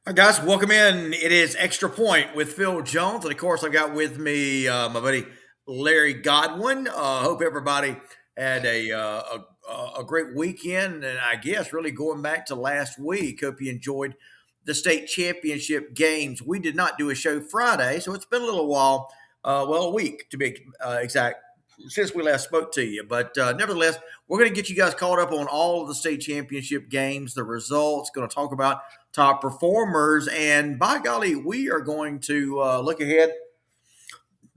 All right, guys, welcome in. It is Extra Point with Phil Jones. And of course, I've got with me my buddy Larry Godwin. Hope everybody had a great weekend. And I guess really going back to last week, hope you enjoyed the state championship games. We did not do a show Friday, so it's been a little while, a week to be exact, since we last spoke to you. But nevertheless, we're going to get you guys caught up on all of the state championship games, the results, going to talk about top performers. And by golly, we are going to look ahead.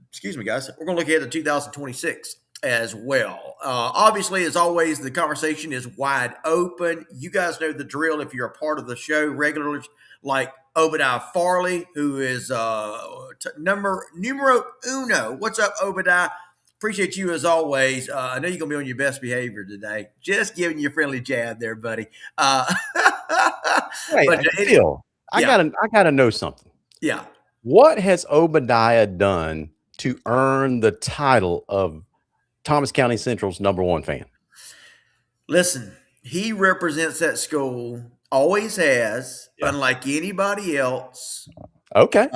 Excuse me, guys. We're going to look ahead to 2026 as well. Obviously, as always, the conversation is wide open. You guys know the drill if you're a part of the show regularly, like Obadiah Farley, who is numero uno. What's up, Obadiah? Appreciate you as always. I know you're gonna be on your best behavior today. Just giving you a friendly jab there, buddy. Hey, But Phil, I yeah, gotta know something. yeah. What has Obadiah done to earn the title of Thomas County Central's number one fan? Listen, he represents that school. Always has, Yeah. unlike anybody else. Okay.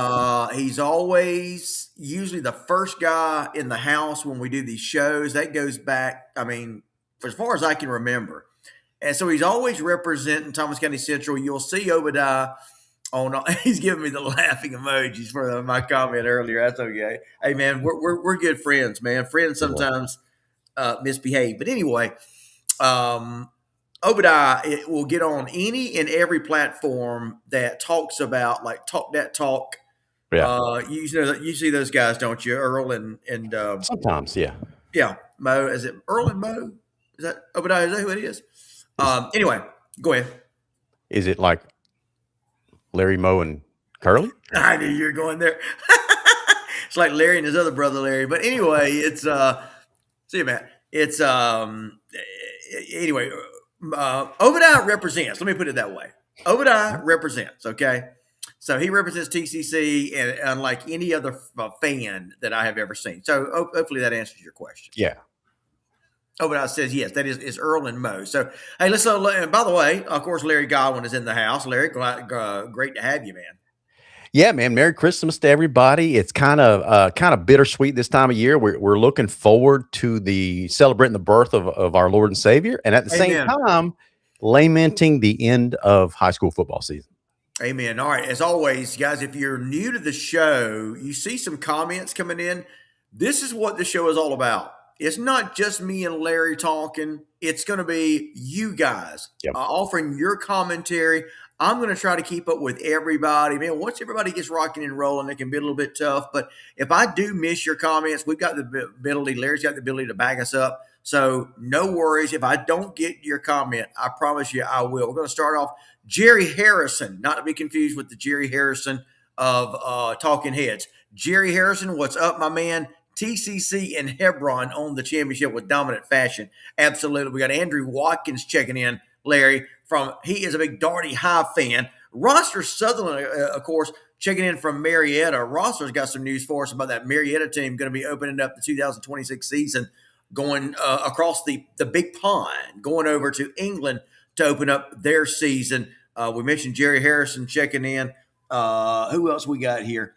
He's always usually the first guy in the house when we do these shows. That goes back, I mean, for as far as I can remember. And so he's always representing Thomas County Central. You'll see Obadiah on. He's giving me the laughing emojis for my comment earlier. That's okay. Hey man, we're good friends, man. Friends sometimes misbehave, but anyway, Obadiah will get on any and every platform that talks about like talk that talk. Yeah. You see those guys, don't you? Earl and Sometimes, yeah. yeah, Mo. Is it Earl and Mo? Is that Obadiah? Is that who it is? Anyway, go ahead. Is it like Larry, Moe, and Curly? I knew you were going there. It's like Larry and his other brother Larry. But anyway, it's see you, Matt. It's anyway. Obadiah represents. Let me put it that way. Obadiah represents. Okay, so he represents TCC, and unlike any other fan that I have ever seen. So hopefully that answers your question. Yeah. Obadiah says yes. That is Earl and Mo. So hey, let's. And by the way, of course, Larry Godwin is in the house. Larry, great to have you, man. Yeah, man. Merry Christmas to everybody. It's kind of bittersweet this time of year. We're looking forward to the celebrating the birth of our Lord and Savior, and at the same Amen. time, lamenting the end of high school football season. Amen. All right. As always, guys, if you're new to the show, you see some comments coming in. This is what the show is all about. It's not just me and Larry talking. It's going to be you guys Yep. offering your commentary. I'm going to try to keep up with everybody. Man, once everybody gets rocking and rolling, it can be a little bit tough. But if I do miss your comments, we've got the ability, Larry's got the ability to back us up. So no worries. If I don't get your comment, I promise you I will. We're going to start off Jerry Harrison, not to be confused with the Jerry Harrison of Talking Heads. Jerry Harrison, what's up, my man? TCC and Hebron on the championship with dominant fashion. Absolutely. We got Andrew Watkins checking in, Larry, he is a big Darty High fan. Roster Sutherland, of course, checking in from Marietta. Roster's got some news for us about that Marietta team going to be opening up the 2026 season, going across the big pond, going over to England to open up their season. We mentioned Jerry Harrison checking in. Who else we got here?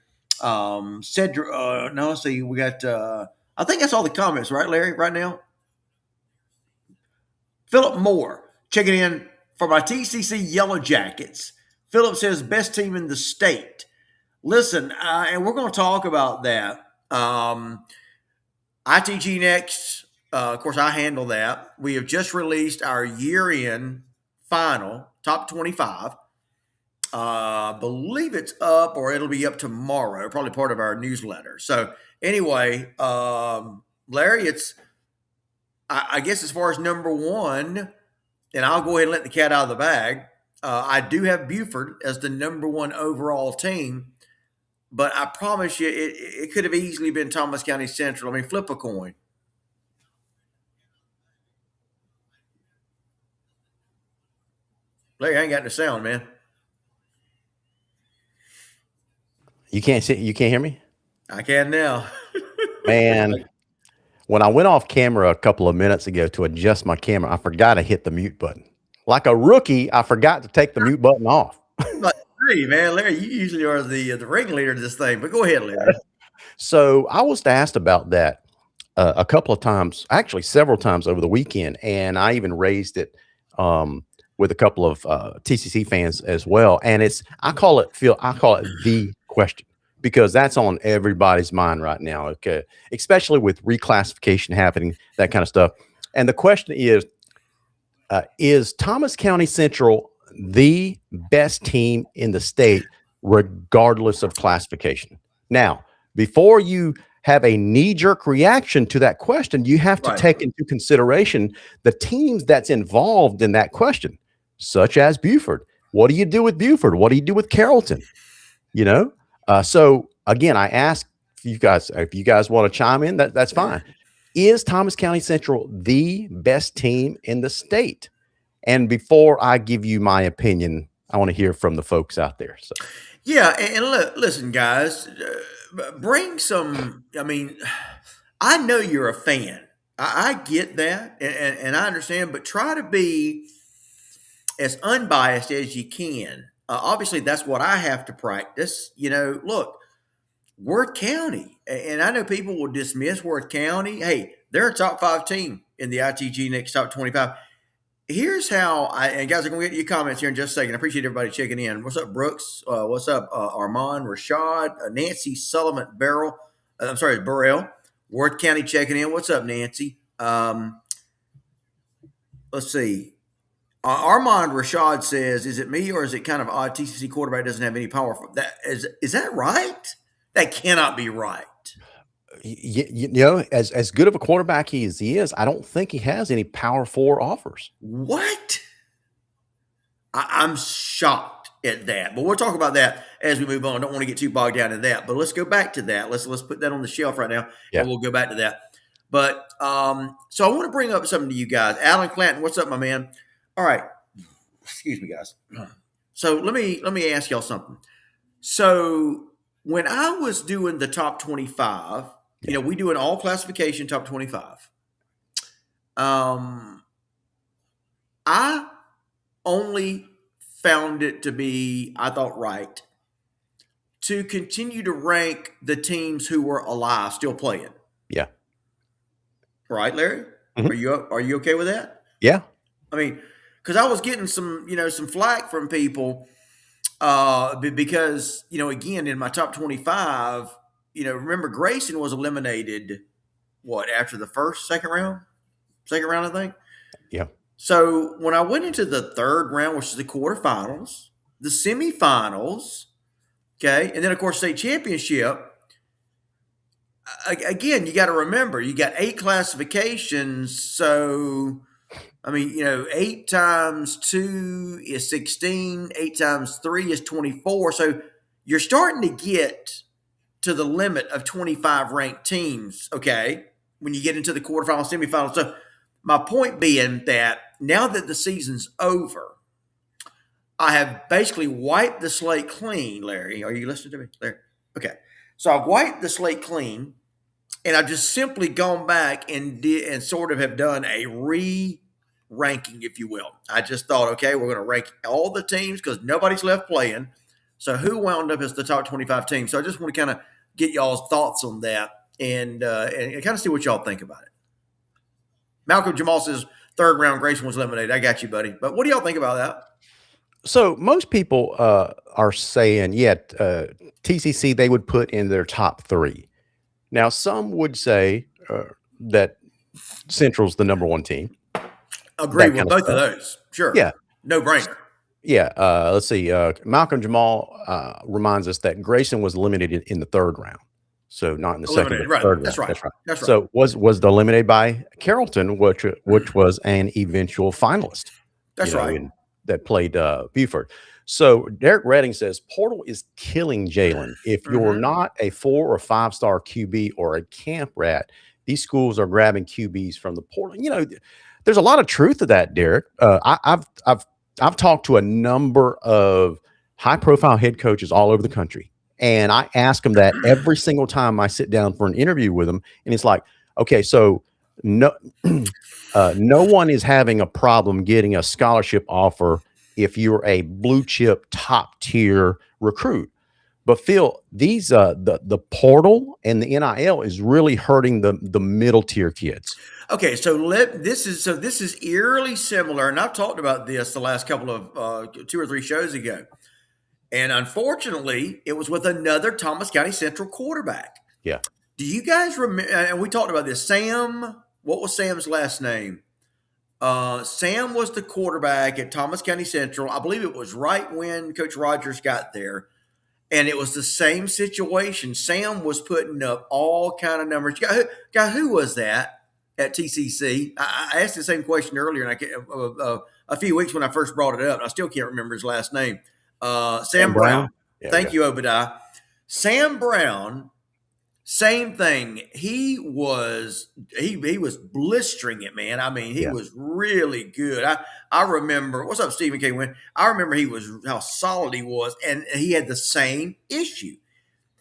Cedric. No, let's see. We got. I think that's all the comments, right, Larry? Right now, Philip Moore checking in for my TCC Yellow Jackets. Philip says best team in the state. Listen, and we're going to talk about that. ITG Next. Of course, I handle that. We have just released our year-end final top 25. Believe it's up or it'll be up tomorrow, probably part of our newsletter. So anyway, Larry, I guess as far as number one, and I'll go ahead and let the cat out of the bag. I do have Buford as the number one overall team, but I promise you it could have easily been Thomas County Central. I mean, flip a coin. Larry, I ain't got no sound, man. You can't hear me? I can now. Man, when I went off camera a couple of minutes ago to adjust my camera, I forgot to hit the mute button. Like a rookie, I forgot to take the mute button off. How Hey, man, Larry, you usually are the ringleader of this thing, but go ahead, Larry. So I was asked about that a couple of times, actually several times over the weekend, and I even raised it with a couple of TCC fans as well. And I call it the question because that's on everybody's mind right now. Okay, especially with reclassification happening, that kind of stuff. And the question is Thomas County Central the best team in the state, regardless of classification? Now, before you have a knee-jerk reaction to that question, you have to Right. take into consideration the teams that's involved in that question, such as Buford. What do you do with Buford? What do you do with Carrollton? You know, so again, I ask if you guys want to chime in, that's fine. Is Thomas County Central the best team in the state? And before I give you my opinion, I want to hear from the folks out there. So, Yeah, listen, guys, bring some. I mean, I know you're a fan. I get that, and I understand, but try to be as unbiased as you can. Obviously, that's what I have to practice. Look, Worth County, and I know people will dismiss Worth County. Hey, they're a top 5 team in the ITG next top 25. Here's how and guys, I'm going to get to your comments here in just a second. I appreciate everybody checking in. What's up, Brooks? What's up, Armand, Rashad, Nancy Sullivan, Burrell. Worth County checking in. What's up, Nancy? Let's see. Armand Rashad says, is it me or is it kind of odd TCC quarterback doesn't have any power? Is that right? That cannot be right. you know, as good of a quarterback he is, I don't think he has any Power 4 offers. What? I'm shocked at that. But we'll talk about that as we move on. I don't want to get too bogged down in that. But let's go back to that. Let's put that on the shelf right now, and we'll go back to that. But so I want to bring up something to you guys. Alan Clanton, what's up, my man? All right. Excuse me, guys. So let me ask y'all something. So when I was doing the top 25, we do an all classification top 25. I only found it to be, I thought, right to continue to rank the teams who were alive, still playing. Yeah. Right, Larry? Mm-hmm. Are you okay with that? Yeah. I mean, because I was getting some flack from people because, again, in my top 25, remember Grayson was eliminated, after the second round, I think? Yeah. So when I went into the third round, which is the quarterfinals, the semifinals, okay, and then, of course, state championship, again, you got to remember, you got 8 classifications. So, 8 times 2 is 16. 8 times 3 is 24. So you're starting to get to the limit of 25 ranked teams, okay, when you get into the quarterfinals, semifinals. So my point being that now that the season's over, I have basically wiped the slate clean. Larry, are you listening to me, Larry? Okay. So I've wiped the slate clean, and I've just simply gone back and sort of have done a ranking, if you will. I just thought, okay, we're going to rank all the teams because nobody's left playing. So who wound up as the top 25 team? So I just want to kind of get y'all's thoughts on that and kind of see what y'all think about it. Malcolm Jamal says third round Grayson was eliminated. I got you, buddy. But what do y'all think about that? So most people are saying, TCC they would put in their top 3. Now, some would say that Central's the number 1 team. Agree with both of those. Sure. Yeah. No brainer. Yeah. Let's see. Malcolm Jamal reminds us that Grayson was eliminated in the third round. So not in the second, but third round. That's right. So was eliminated by Carrollton, which was an eventual finalist. That's right. That played Buford. So Derek Redding says Portal is killing Jalen. If you're not a 4 or 5-star QB or a camp rat, these schools are grabbing QBs from the portal. There's a lot of truth to that, Derek. I've talked to a number of high-profile head coaches all over the country, and I ask them that every single time I sit down for an interview with them. And it's like, okay, so no one is having a problem getting a scholarship offer if you're a blue chip top tier recruit. But Phil, these the portal and the NIL is really hurting the middle tier kids. Okay, so this is eerily similar, and I've talked about this the last couple of 2 or 3 shows ago. And unfortunately, it was with another Thomas County Central quarterback. Yeah. Do you guys remember? And we talked about this. Sam, what was Sam's last name? Sam was the quarterback at Thomas County Central. I believe it was right when Coach Rogers got there. And it was the same situation. Sam was putting up all kind of numbers. Who was that at TCC? I asked the same question earlier, and a few weeks when I first brought it up. I still can't remember his last name. Sam Brown. Yeah, Thank you, Obadiah. Sam Brown, same thing. He was blistering it, man. I mean, he was really good. I remember. What's up, Stephen K. Wynn? I remember how solid he was, and he had the same issue.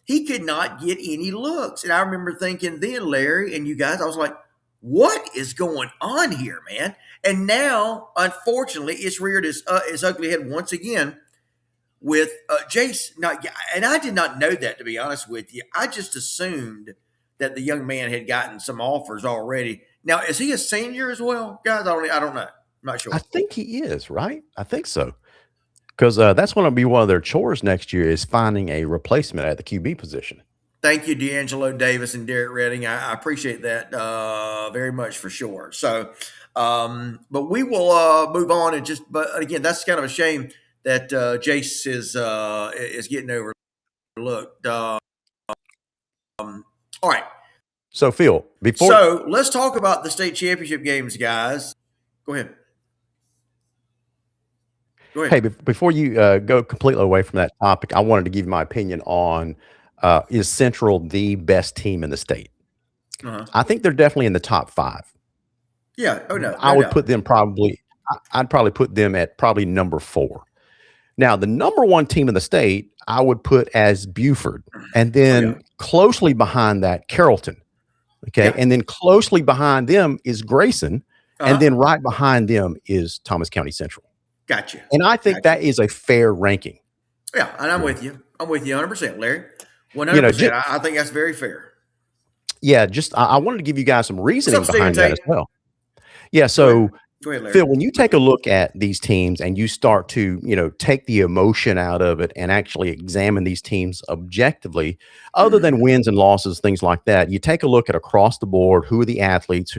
He could not get any looks, and I remember thinking then, Larry and you guys, I was like, "What is going on here, man?" And now, unfortunately, it's reared its ugly head once again with Jace. And I did not know that, to be honest with you. I just assumed that the young man had gotten some offers already. Now, is he a senior as well, guys? I don't know. I'm not sure. I think he is, right? I think so. Because that's going to be one of their chores next year is finding a replacement at the QB position. Thank you, D'Angelo Davis and Derek Redding. I appreciate that very much for sure. So, but we will move on and but again, that's kind of a shame that Jace is getting overlooked. All right. So, Phil, So let's talk about the state championship games, guys. Go ahead. Hey, before you go completely away from that topic, I wanted to give my opinion on is Central the best team in the state? I think they're definitely in the top 5. Yeah. Oh, no. I would put them I'd probably put them at probably number 4. Now, the number 1 team in the state, I would put as Buford, and then closely behind that, Carrollton. Okay. And then closely behind them is Grayson. And then right behind them is Thomas County Central. Gotcha. And I think that is a fair ranking. Yeah. And I'm with you. I'm with you 100%, Larry. 100%. I think that's very fair. Yeah. I wanted to give you guys some reasoning behind that as well. Yeah. So, Go ahead, Larry. Phil, when you take a look at these teams and you start to, take the emotion out of it and actually examine these teams objectively, other than wins and losses, things like that, you take a look at across the board, who are the athletes,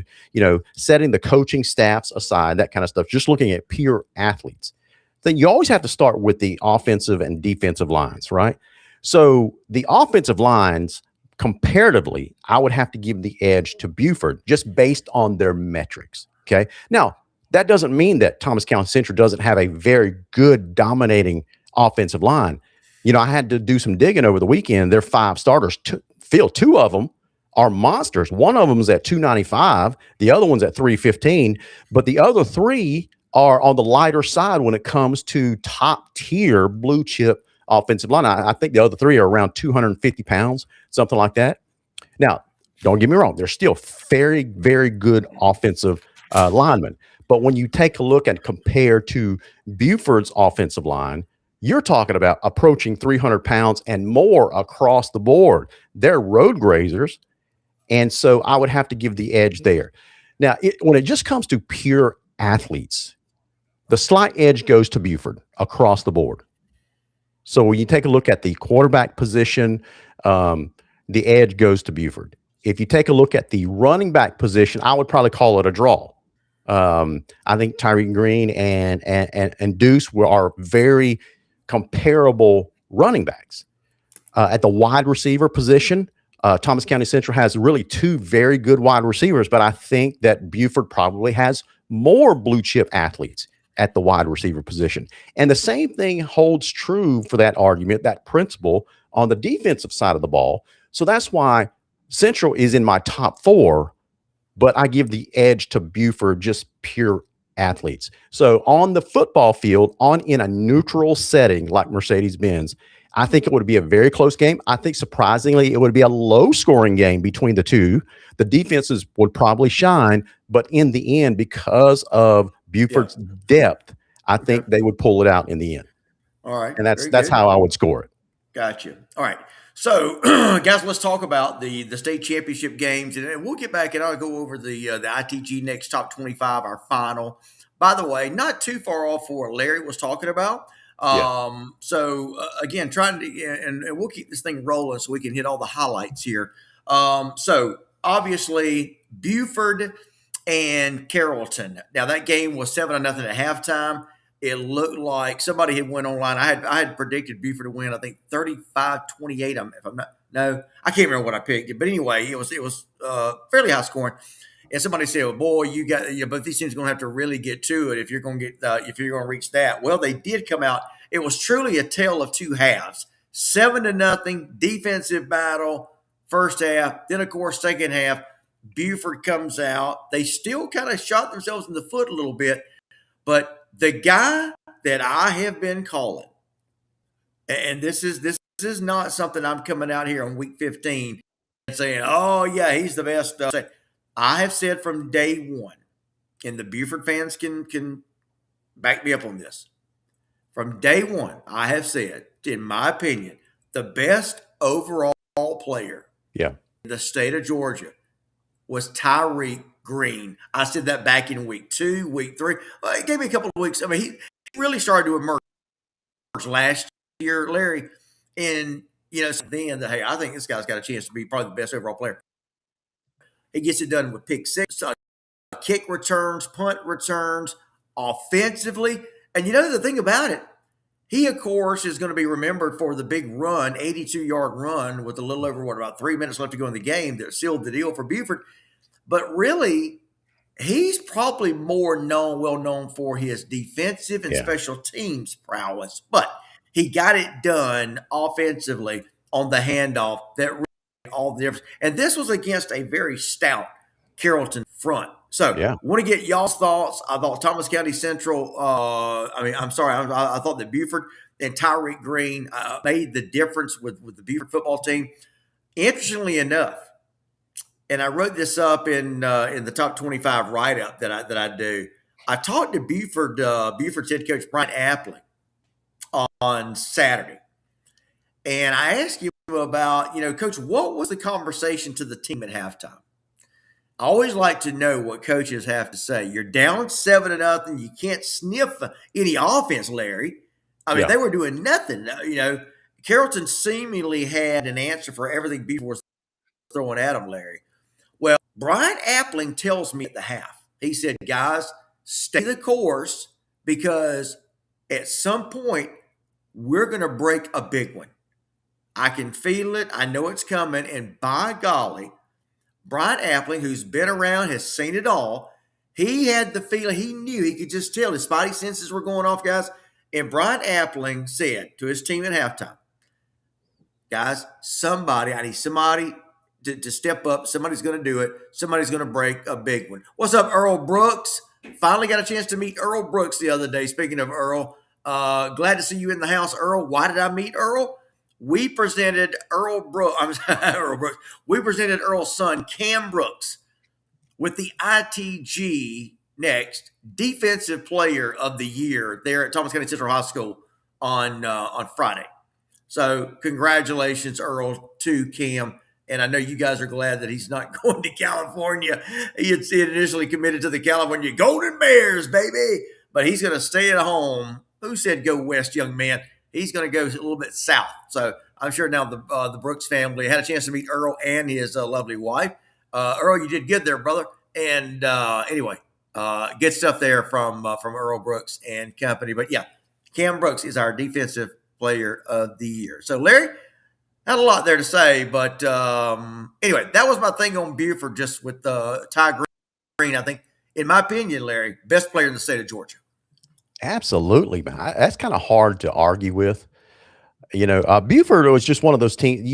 setting the coaching staffs aside, that kind of stuff, just looking at pure athletes. Then you always have to start with the offensive and defensive lines, right? So the offensive lines, comparatively, I would have to give the edge to Buford just based on their metrics. Okay. Now, that doesn't mean that Thomas County Central doesn't have a very good, dominating offensive line. I had to do some digging over the weekend. Their 5 starters, Phil, 2 of them are monsters. One of them is at 295. The other one's at 315. But the other 3 are on the lighter side when it comes to top tier blue chip offensive line. I think the other 3 are around 250 pounds, something like that. Now, don't get me wrong. They're still very, very good offensive linemen. But when you take a look and compare to Buford's offensive line, you're talking about approaching 300 pounds and more across the board. They're road grazers. And so I would have to give the edge there. Now, when it just comes to pure athletes, the slight edge goes to Buford across the board. So when you take a look at the quarterback position, the edge goes to Buford. If you take a look at the running back position, I would probably call it a draw. I think Tyree Green and Deuce are very comparable running backs. At the wide receiver position, Thomas County Central has really 2 very good wide receivers, but I think that Buford probably has more blue chip athletes at the wide receiver position. And the same thing holds true for that argument, that principle on the defensive side of the ball. So that's why Central is in my top 4. But I give the edge to Buford, just pure athletes. So on the football field, in a neutral setting like Mercedes-Benz, I think it would be a very close game. I think surprisingly, it would be a low-scoring game between the 2. The defenses would probably shine, but in the end, because of Buford's depth, I Okay. think they would pull it out in the end. All right. And Very that's good. how I would score it. Gotcha. All right. So, guys, let's talk about the state championship games, and we'll get back and I'll go over the ITG Next Top 25, our final. By the way, not too far off for what Larry was talking about. Yeah. Again, trying to, and we'll keep this thing rolling so we can hit all the highlights here. So, obviously, Buford and Carrollton. Now, that game was 7-0 at halftime. It looked like somebody had went online. I had predicted Buford to win, I think 35-28. If I'm not, no, I can't remember what I picked it, but anyway, it was fairly high scoring. And somebody said, "Well, boy, you got, but these teams are going to have to really get to it if you're going to get if you're going to reach that." Well, they did come out. It was truly a tale of two halves: 7-0 defensive battle first half. Then, of course, second half, Buford comes out. They still kind of shot themselves in the foot a little bit, but the guy that I have been calling, and this is not something I'm coming out here on week 15 and saying, "Oh yeah, he's the best." I have said from day one, and the Buford fans can back me up on this. From day one, I have said, in my opinion, the best overall player Yeah. in the state of Georgia was Tyreek Green. I said that back in week 2, week 3. It gave me a couple of weeks. I mean, he really started to emerge last year, Larry. And, then, hey, I think this guy's got a chance to be probably the best overall player. He gets it done with pick six, kick returns, punt returns, offensively. And the thing about it, he, of course, is going to be remembered for the big run, 82-yard run with a little over, about 3 minutes left to go in the game that sealed the deal for Buford. But really, he's probably well known for his defensive and special teams prowess. But he got it done offensively on the handoff that really made all the difference. And this was against a very stout Carrollton front. So I want to get y'all's thoughts. I thought Thomas County Central, I thought that Buford and Tyreek Green made the difference with the Buford football team. Interestingly enough, and I wrote this up in the top 25 write-up that I do. I talked to Buford's head coach Brian Appling on Saturday, and I asked him about, Coach, what was the conversation to the team at halftime? I always like to know what coaches have to say. You're down 7-0. You can't sniff any offense, Larry. I mean, they were doing nothing. Carrollton seemingly had an answer for everything Buford was throwing at them, Larry. Well, Brian Appling tells me at the half, he said, "Guys, stay the course because at some point we're going to break a big one. I can feel it. I know it's coming. And by golly, Brian Appling, who's been around, has seen it all, he had the feeling, he knew, he could just tell his spidey senses were going off, guys. And Brian Appling said to his team at halftime, "Guys, I need somebody to step up. Somebody's going to do it. Somebody's going to break a big one." What's up, Earl Brooks? Finally got a chance to meet Earl Brooks the other day. Speaking of Earl, glad to see you in the house, Earl. Why did I meet Earl? We presented Earl Brooks. We presented Earl's son, Cam Brooks, with the ITG Next Defensive Player of the Year there at Thomas County Central High School on Friday. So congratulations, Earl, to Cam. And I know you guys are glad that he's not going to California. He had initially committed to the California Golden Bears, baby. But he's going to stay at home. Who said go west, young man? He's going to go a little bit south. So I'm sure now the Brooks family had a chance to meet Earl and his lovely wife. Earl, you did good there, brother. And anyway, good stuff there from Earl Brooks and company. But yeah, Cam Brooks is our Defensive Player of the Year. So Larry, not a lot there to say, but anyway, that was my thing on Buford, just with Ty Green. I think, in my opinion, Larry, best player in the state of Georgia. Absolutely, man. That's kind of hard to argue with. Buford was just one of those teams.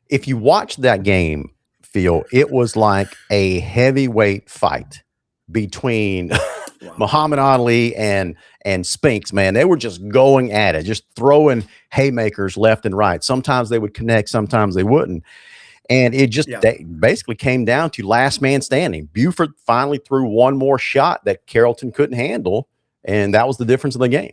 If you watch that game, Phil, it was like a heavyweight fight between Muhammad Ali and Spinks. Man, they were just going at it, just throwing haymakers left and right. Sometimes they would connect, sometimes they wouldn't. And it just basically came down to last man standing. Buford finally threw one more shot that Carrollton couldn't handle, and that was the difference in the game.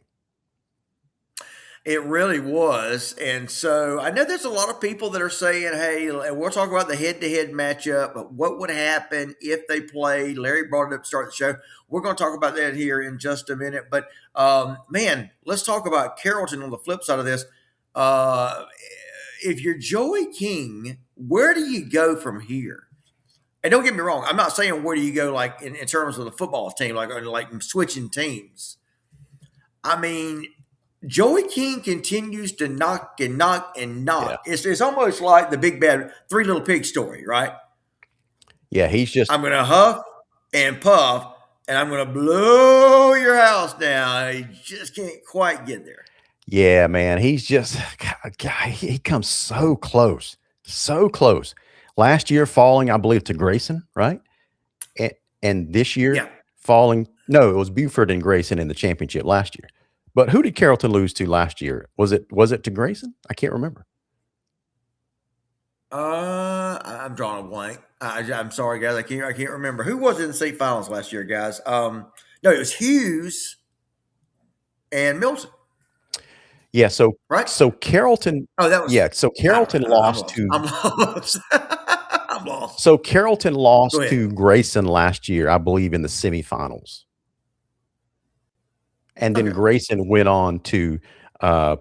It really was. And so I know there's a lot of people that are saying, hey, and we'll talk about the head to head matchup, but what would happen if they played? Larry brought it up to start the show. We're going to talk about that here in just a minute. But man, let's talk about Carrollton on the flip side of this. If you're Joey King, where do you go from here? And don't get me wrong, I'm not saying where do you go like in terms of the football team, like switching teams. I mean, Joey King continues to knock and knock and knock. Yeah. It's almost like the big bad Three Little Pig story, right? Yeah, he's just I'm going to huff and puff, and I'm going to blow your house down. You just can't quite get there. yeah, man. He's just God, he comes so close, so close. Last year falling, I believe, to Grayson, right? And this year Yeah. falling. No, it was Buford and Grayson in the championship last year. But who did Carrollton lose to last year? Was it to Grayson? I can't remember. I'm drawing a blank. I'm sorry, guys. I can't remember who was in the state finals last year, guys. No, it was Hughes and Milton. Yeah, so right. So Carrollton. Oh, that was So Carrollton lost to. I'm lost. I'm lost. So Carrollton lost Go ahead. to Grayson last year, I believe, in the semifinals. And then Okay. Grayson went on to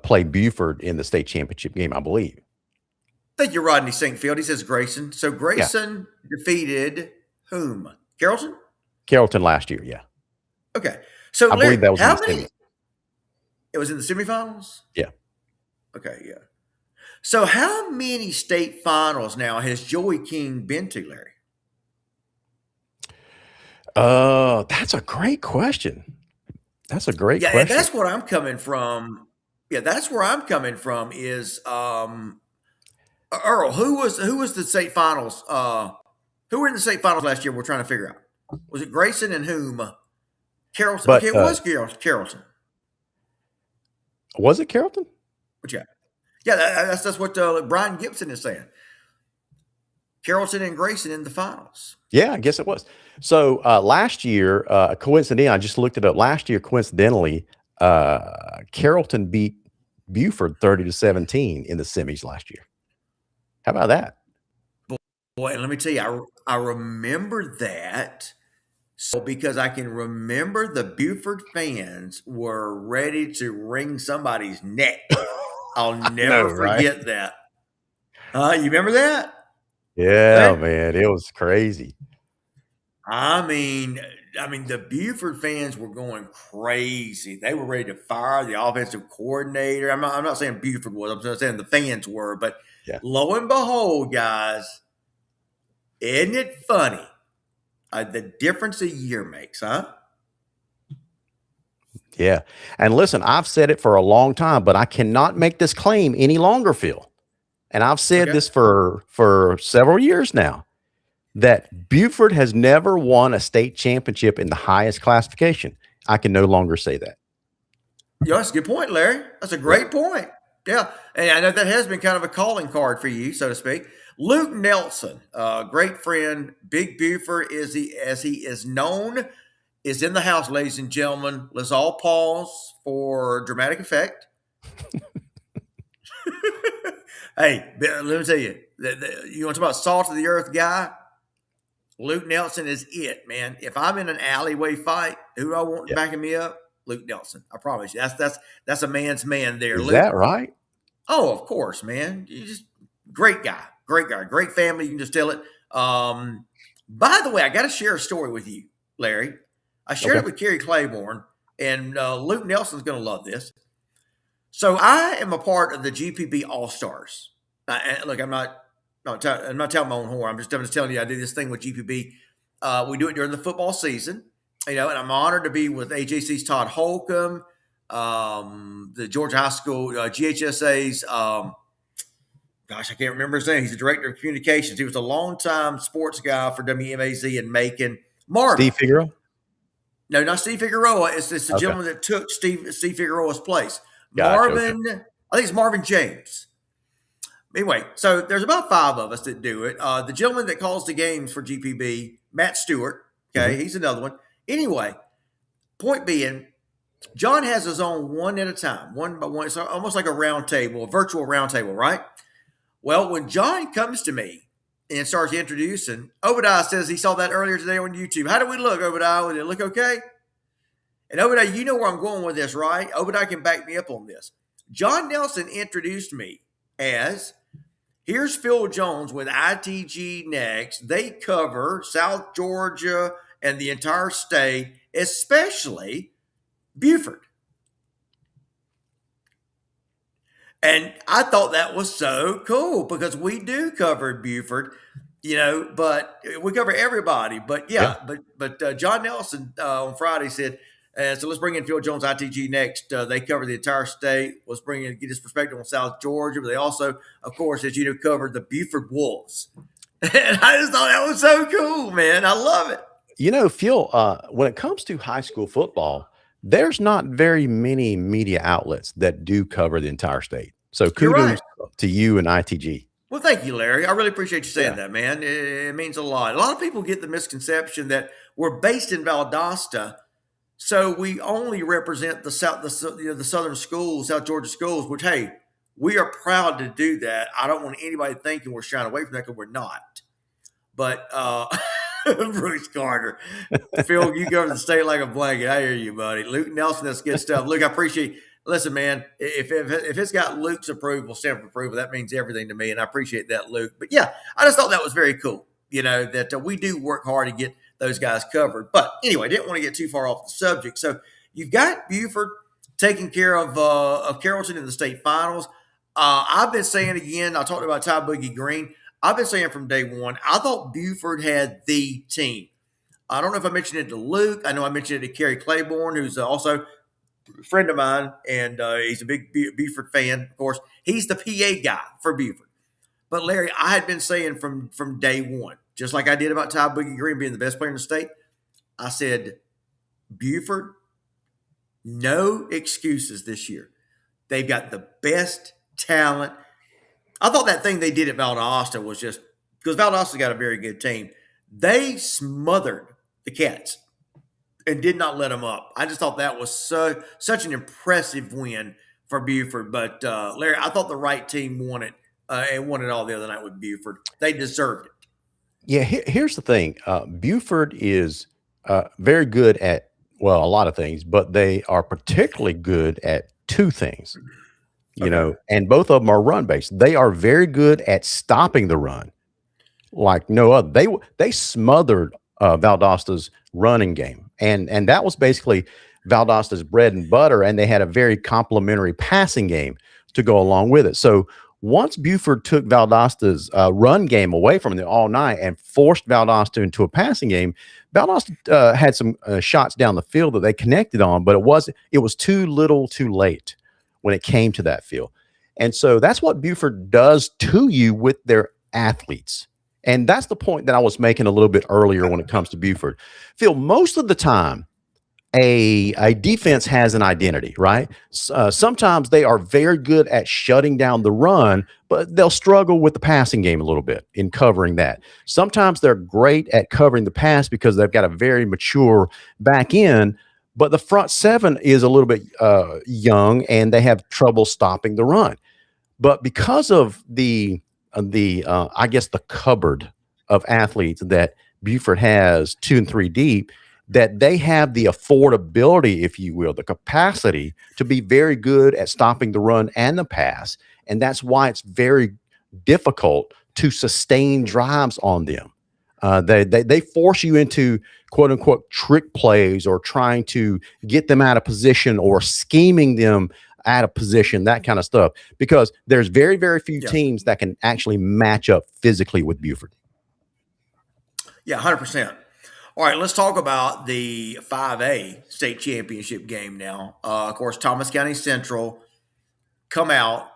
play Buford in the state championship game, I believe. Thank you, Rodney Sinkfield. He says Grayson. So Grayson defeated whom? Carrollton? Carrollton last year, yeah. Okay. So I Larry, believe that was in how the many? semis. It was in the semifinals? Yeah. Okay, yeah. So how many state finals now has Joey King been to, Larry? That's a great question. That's a great Yeah, and question. that's what I'm coming from. Yeah, that's where I'm coming from is Earl, who was the state finals? Who were in the state finals last year? We're trying to figure out. Was it Grayson and whom? Carrollton. But, Okay, it was Carrollton. Was it Carrollton? But yeah, that's what Brian Gibson is saying. Carrollton and Grayson in the finals. Yeah, I guess it was. So last year, coincidentally, I just looked it up. Last year, coincidentally, Carrollton beat Buford 30-17 in the semis last year. How about that? Boy, and let me tell you, I remember that. So because I can remember the Buford fans were ready to wring somebody's neck. I'll never forget that. You remember that? Yeah, man, it was crazy. I mean, the Buford fans were going crazy. They were ready to fire the offensive coordinator. I'm not saying Buford was. I'm just saying the fans were. But lo and behold, guys, isn't it funny the difference a year makes, huh? Yeah. And listen, I've said it for a long time, but I cannot make this claim any longer, Phil. And I've said this for several years now, that Buford has never won a state championship in the highest classification. I can no longer say that. Yeah, that's a good point, Larry. That's a great point. Yeah. And I know that has been kind of a calling card for you, so to speak. Luke Nelson, great friend, Big Buford, as he is known, is in the house, ladies and gentlemen. Let's all pause for dramatic effect. Hey, let me tell you, you want to talk about salt of the earth guy? Luke Nelson is it, man. If I'm in an alleyway fight, who do I want backing me up? Luke Nelson. I promise you. That's a man's man there. Is Luke. that right? Oh, of course, man. You just great guy, great family. You can just tell it. By the way, I got to share a story with you, Larry. I shared it with Kerry Claiborne, and Luke Nelson's going to love this. So I am a part of the GPB All Stars. Look, I'm not telling my own horn. I'm just telling you I do this thing with GPB. We do it during the football season, and I'm honored to be with AJC's Todd Holcomb, the Georgia High School GHSA's. Gosh, I can't remember his name. He's the director of communications. He was a longtime sports guy for WMAZ in Macon. Marvin. Steve Figueroa? No, not Steve Figueroa. It's the gentleman that took Steve Figueroa's place. Gotcha, Marvin, I think it's Marvin James. Anyway, so there's about 5 of us that do it. The gentleman that calls the games for GPB, Matt Stewart, he's another one. Anyway, point being, John has his own one at a time, one by one. It's almost like a round table, a virtual round table, right? Well, when John comes to me and starts introducing, Obadiah says he saw that earlier today on YouTube. How do we look, Obadiah? Did it look okay? And Obadiah, you know where I'm going with this, right? Obadiah can back me up on this. John Nelson introduced me as, here's Phil Jones with ITG Next. They cover South Georgia and the entire state, especially Buford. And I thought that was so cool because we do cover Buford, but we cover everybody. But yeah, but John Nelson on Friday said, so let's bring in Phil Jones, ITG Next. They cover the entire state. Let's get his perspective on South Georgia. But they also, of course, as you know, covered the Buford Wolves. And I just thought that was so cool, man. I love it. Phil, when it comes to high school football, there's not very many media outlets that do cover the entire state. So kudos to you and ITG. Well, thank you, Larry. I really appreciate you saying that, man. It means a lot. A lot of people get the misconception that we're based in Valdosta, so we only represent the southern schools, South Georgia schools, which, hey, we are proud to do that. I don't want anybody thinking we're shying away from that because we're not. But Bruce Carter, Phil, you cover the state like a blanket. I hear you, buddy. Luke Nelson, that's good stuff. Luke, I appreciate. Listen, man, if it's got Luke's approval, stamp of approval, that means everything to me, and I appreciate that, Luke. But yeah, I just thought that was very cool. That we do work hard to get those guys covered. But anyway, didn't want to get too far off the subject. So you've got Buford taking care of Carrollton in the state finals. I've been saying again, I talked about Ty Boogie Green. I've been saying from day one, I thought Buford had the team. I don't know if I mentioned it to Luke. I know I mentioned it to Kerry Claiborne, who's also a friend of mine, and he's a big Buford fan, of course. He's the PA guy for Buford. But, Larry, I had been saying from day one, just like I did about Ty Boogie Green being the best player in the state, I said, Buford, no excuses this year. They've got the best talent. I thought that thing they did at Valdosta was just – because Valdosta's got a very good team. They smothered the Cats and did not let them up. I just thought that was such an impressive win for Buford. But, Larry, I thought the right team won it and won it all the other night with Buford. They deserved it. Yeah, here's the thing. Buford is very good at, well, a lot of things, but they are particularly good at two things, and both of them are run-based. They are very good at stopping the run like no other. They smothered Valdosta's running game, and that was basically Valdosta's bread and butter, and they had a very complimentary passing game to go along with it. So once Buford took Valdosta's run game away from them all night and forced Valdosta into a passing game, Valdosta had some shots down the field that they connected on, but it was too little too late when it came to that field. And so that's what Buford does to you with their athletes. And that's the point that I was making a little bit earlier when it comes to Buford. Phil, most of the time, a defense has an identity, right? Sometimes they are very good at shutting down the run, but they'll struggle with the passing game a little bit in covering that. Sometimes they're great at covering the pass because they've got a very mature back end, but the front seven is a little bit young and they have trouble stopping the run. But because of the cupboard of athletes that Buford has 2 and 3 deep, that they have the affordability, if you will, the capacity to be very good at stopping the run and the pass. And that's why it's very difficult to sustain drives on them. They force you into quote unquote trick plays or trying to get them out of position or scheming them out of position, that kind of stuff, because there's very, very few teams that can actually match up physically with Buford. Yeah, 100%. All right, let's talk about the 5A state championship game now. Of course, Thomas County Central come out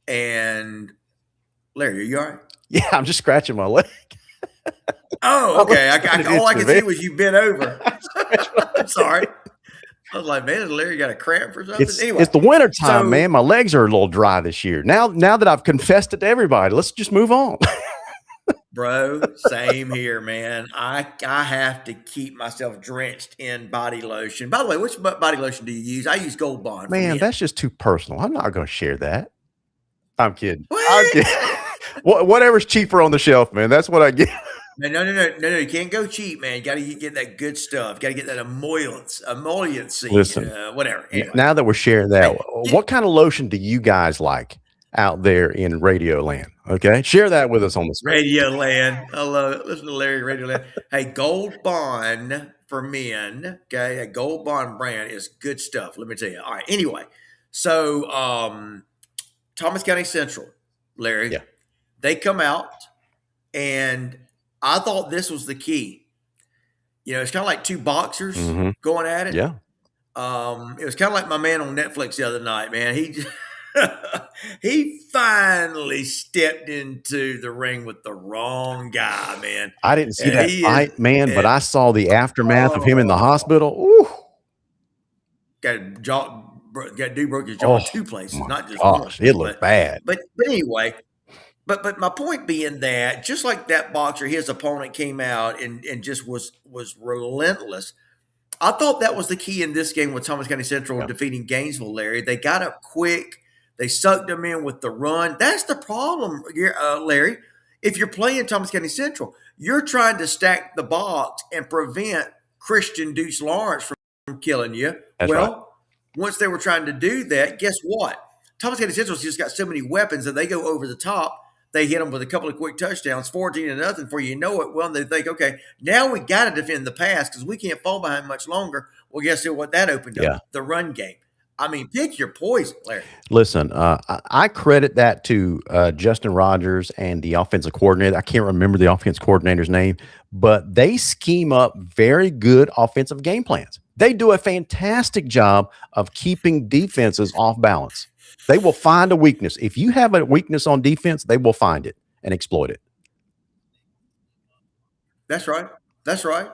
and Larry, are you all right? Yeah, I'm just scratching my leg. Oh, okay. All I can see was you bent over. I'm sorry. I was like, man, has Larry got a cramp or something? Anyway, it's the winter time, man. My legs are a little dry this year. Now that I've confessed it to everybody, let's just move on. Bro, same here, man. I have to keep myself drenched in body lotion. By the way, which body lotion do you use? I use Gold Bond for Man, men. that's just too personal. I'm not going to share that. I'm kidding. I'm What? kidding. Whatever's cheaper on the shelf, man. That's what I get. No. You can't go cheap, man. You got to get that good stuff. Got to get that emolliency, Listen, whatever. Anyway, now that we're sharing that, hey, what kind of lotion do you guys like out there in Radio Land? Okay, share that with us on the space. Radio Land. I love it. Listen to Larry, Radio Land. Hey, Gold Bond for men. Okay, a Gold Bond brand is good stuff. Let me tell you. All right. Anyway, so Thomas County Central, Larry, Yeah. they come out, and I thought this was the key. You know, it's kind of like two boxers Mhm. going at it. Yeah. It was kind of like my man on Netflix the other night, man. He he finally stepped into the ring with the wrong guy, man. I didn't see And that he is, fight, man, but and I saw the aftermath of him in the oh, hospital. Ooh. dude broke his jaw in Oh two places, my not just one. gosh, it looked bad. But anyway, but my point being that just like that boxer, his opponent came out and just was relentless. I thought that was the key in this game with Thomas County Central Yeah. defeating Gainesville, Larry. They got up quick. They sucked them in with the run. That's the problem, Larry. If you're playing Thomas County Central, you're trying to stack the box and prevent Christian Deuce Lawrence from killing you. That's right. Once they were trying to do that, guess what? Thomas County Central's just got so many weapons that they go over the top. They hit them with a couple of quick touchdowns, 14-0. Before you know it, well, they think, okay, now we got to defend the pass because we can't fall behind much longer. Well, guess what that opened up? Yeah. The run game. I mean, pick your poison, Larry. Listen, I credit that to Justin Rogers and the offensive coordinator. I can't remember the offensive coordinator's name, but they scheme up very good offensive game plans. They do a fantastic job of keeping defenses off balance. They will find a weakness. If you have a weakness on defense, they will find it and exploit it. That's right. That's right.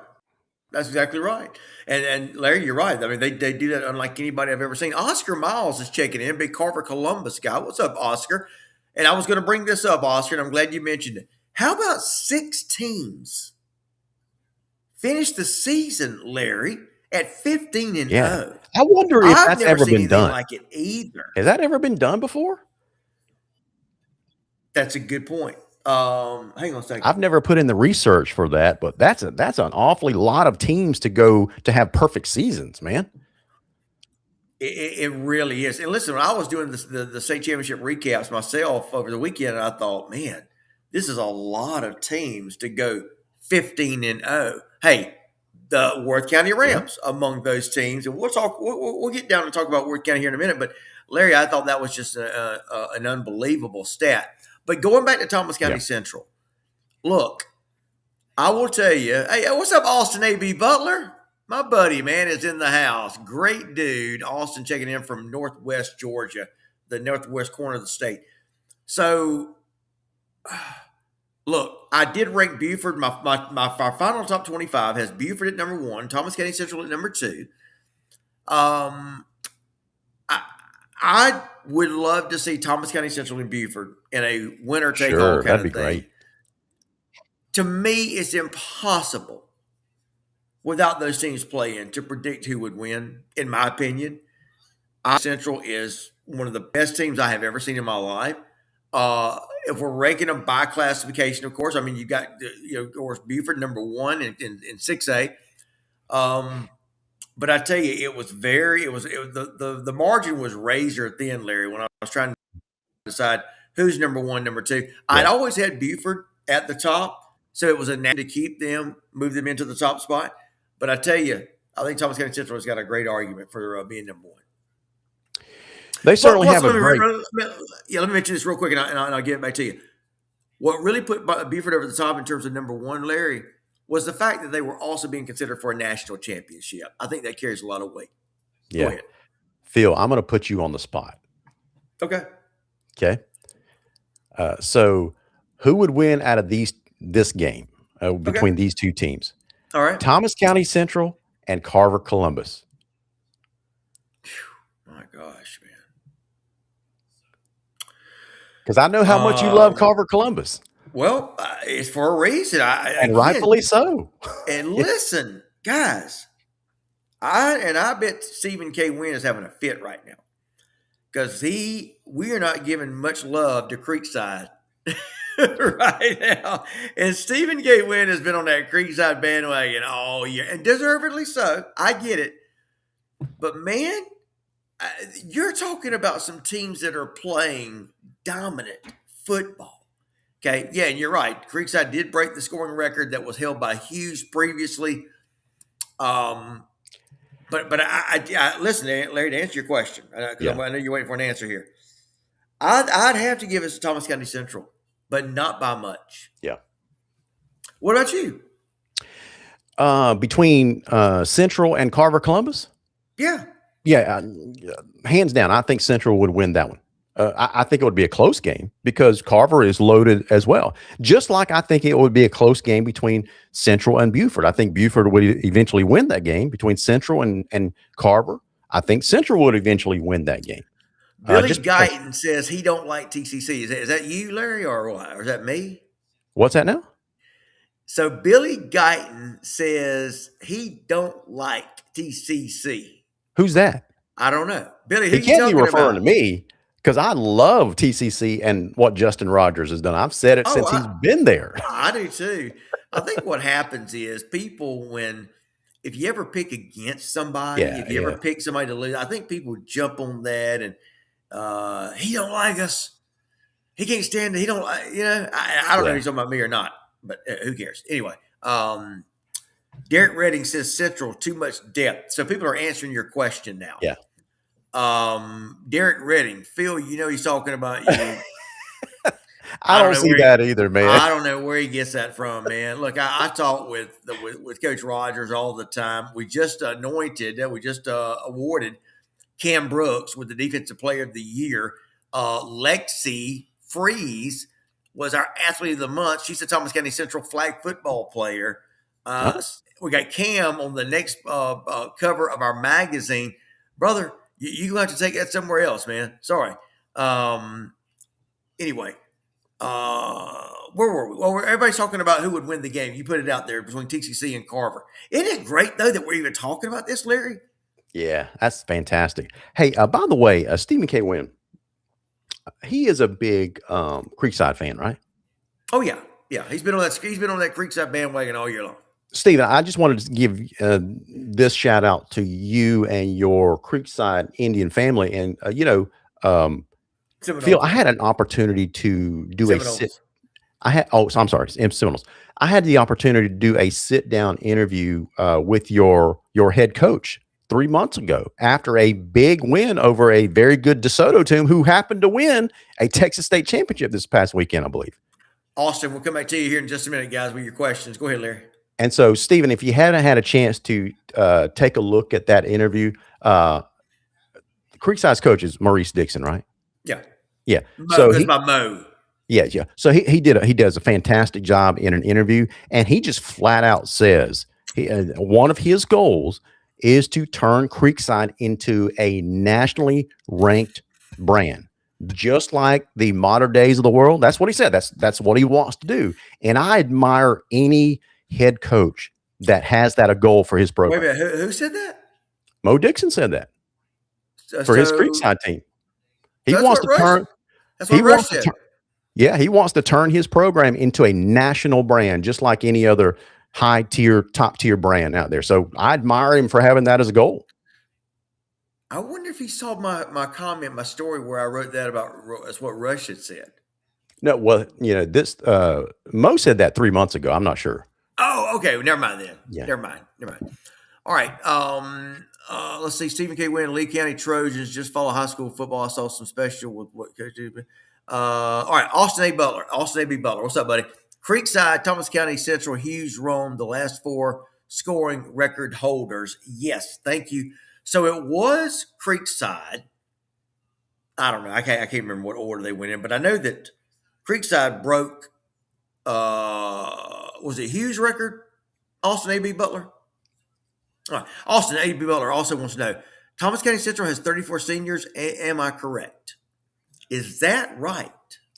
That's exactly right. And Larry, you're right. I mean, they do that unlike anybody I've ever seen. Oscar Miles is checking in, big Carver Columbus guy. What's up, Oscar? And I was going to bring this up, Oscar, and I'm glad you mentioned it. How about 6 teams finish the season, Larry, at 15-0? Yeah. I wonder if I've that's never ever seen been anything done. like it either. Has that ever been done before? That's a good point. Hang on a second. I've never put in the research for that, but that's an awfully lot of teams to go to have perfect seasons, man. It really is. And listen, when I was doing the state championship recaps myself over the weekend, I thought, man, this is a lot of teams to go 15-0. Hey, the Worth County Rams among those teams, and we'll get down and talk about Worth County here in a minute. But Larry, I thought that was just an unbelievable stat. But going back to Thomas County Central, look, I will tell you, hey, what's up, Austin A.B. Butler? My buddy, man, is in the house. Great dude. Austin checking in from Northwest Georgia, the northwest corner of the state. So, look, I did rank Buford. My final top 25 has Buford at number 1, Thomas County Central at number 2. I would love to see Thomas County Central and Buford in a winner-take-all kind of thing. Great. To me, it's impossible without those teams playing to predict who would win, in my opinion. Central is one of the best teams I have ever seen in my life. If we're ranking them by classification, of course, I mean, you got, of course, Buford number 1 in 6A. But I tell you, the margin was razor thin, Larry, when I was trying to decide who's number 1, number 2. Yeah. I'd always had Buford at the top, so it was a name to keep them, move them into the top spot. But I tell you, I think Thomas County Central has got a great argument for being number 1. They certainly have a great. Let me mention this real quick, and I'll get it back to you. What really put Buford over the top in terms of number 1, Larry, was the fact that they were also being considered for a national championship. I think that carries a lot of weight. Yeah. Go ahead. Phil, I'm going to put you on the spot. Okay. So who would win out of this game between these two teams? All right. Thomas County Central and Carver Columbus. My gosh, man. Because I know how much you love Carver Columbus. Well, it's for a reason. and Again, rightfully so. and Yeah. listen, guys, I bet Stephen K. Wynn is having a fit right now because we are not giving much love to Creekside right now, and Stephen K. Wynn has been on that Creekside bandwagon all year, and deservedly so. I get it, but man, you're talking about some teams that are playing dominant football. Okay, yeah, and you're right. Creekside did break the scoring record that was held by Hughes previously. But I listen, Larry, to answer your question, because Yeah. I know you're waiting for an answer here. I'd have to give it to Thomas County Central, but not by much. Yeah. What about you? Between Central and Carver Columbus? Yeah. Yeah, hands down, I think Central would win that one. I think it would be a close game because Carver is loaded as well. Just like I think it would be a close game between Central and Buford. I think Buford would eventually win that game between Central and Carver. I think Central would eventually win that game. Billy Just because, Guyton says he don't like TCC. Is that you, Larry, or what? Or is that me? what's that now? So Billy Guyton says he don't like TCC. Who's that? I don't know. Billy, who He you can't be talking referring about? to me because I love TCC and what Justin Rogers has done. I've said it Oh, since he's been there. I do too. I think what happens is people if you ever pick against somebody, Yeah, if you yeah, ever pick somebody to lose, I think people jump on that and he don't like us. He can't stand it. He don't like, I don't know if yeah. he's talking about me or not, but who cares? Anyway, Derek Redding says Central too much depth. So people are answering your question now. Yeah. Derek Redding, Phil, he's talking about you. I don't see that either, man. I don't know where he gets that from, man. Look, I talk with Coach Rogers all the time. We just awarded Cam Brooks with the Defensive Player of the Year. Lexi Freeze was our Athlete of the Month. She's a Thomas County Central flag football player. We got Cam on the next cover of our magazine. Brother, you're going to have to take that somewhere else, man. Sorry. Anyway, where were we? Well, everybody's talking about who would win the game. You put it out there between TCC and Carver. Isn't it great, though, that we're even talking about this, Larry? Yeah, that's fantastic. Hey, by the way, Stephen K. Wynn, he is a big Creekside fan, right? Oh yeah, yeah. He's been on that Creekside bandwagon all year long. Steven, I just wanted to give this shout out to you and your Creekside Indian family. And, Phil, I had an opportunity to do Seminoles. I'm sorry, Seminoles. I had the opportunity to do a sit down interview with your head coach 3 months ago after a big win over a very good DeSoto team who happened to win a Texas State championship this past weekend, I believe. Austin, we'll come back to you here in just a minute, guys, with your questions. Go ahead, Larry. And so, Stephen, if you hadn't had a chance to take a look at that interview, Creekside's coach is Maurice Dixon, right? Yeah. Yeah. So by Mo. Yeah, yeah. So he does a fantastic job in an interview, and he just flat out says one of his goals is to turn Creekside into a nationally ranked brand, just like the Modern Days of the world. That's what he said. That's what he wants to do, and I admire any head coach that has that a goal for his program. Wait a minute, who said that? Mo Dixon said that for his Creekside team. He wants to turn. That's what Rush said. Yeah, he wants to turn his program into a national brand, just like any other top tier brand out there. So I admire him for having that as a goal. I wonder if he saw my comment, my story where I wrote that about that's what Rush had said. No, well, this Mo said that 3 months ago. I'm not sure. Oh, okay. Never mind then. Yeah. Never mind. All right. Let's see. Stephen K. Wynn, Lee County Trojans just follow high school football. I saw some special with what Coach did. All right. Austin A. Butler. Austin A.B. Butler. What's up, buddy? Creekside, Thomas County Central, Hughes, Rome, the last four scoring record holders. Yes. Thank you. So it was Creekside. I don't know. I can't remember what order they went in, but I know that Creekside broke, was it Hughes' record? Austin A.B. Butler? All right. Austin A.B. Butler also wants to know, Thomas County Central has 34 seniors. Am I correct? Is that right?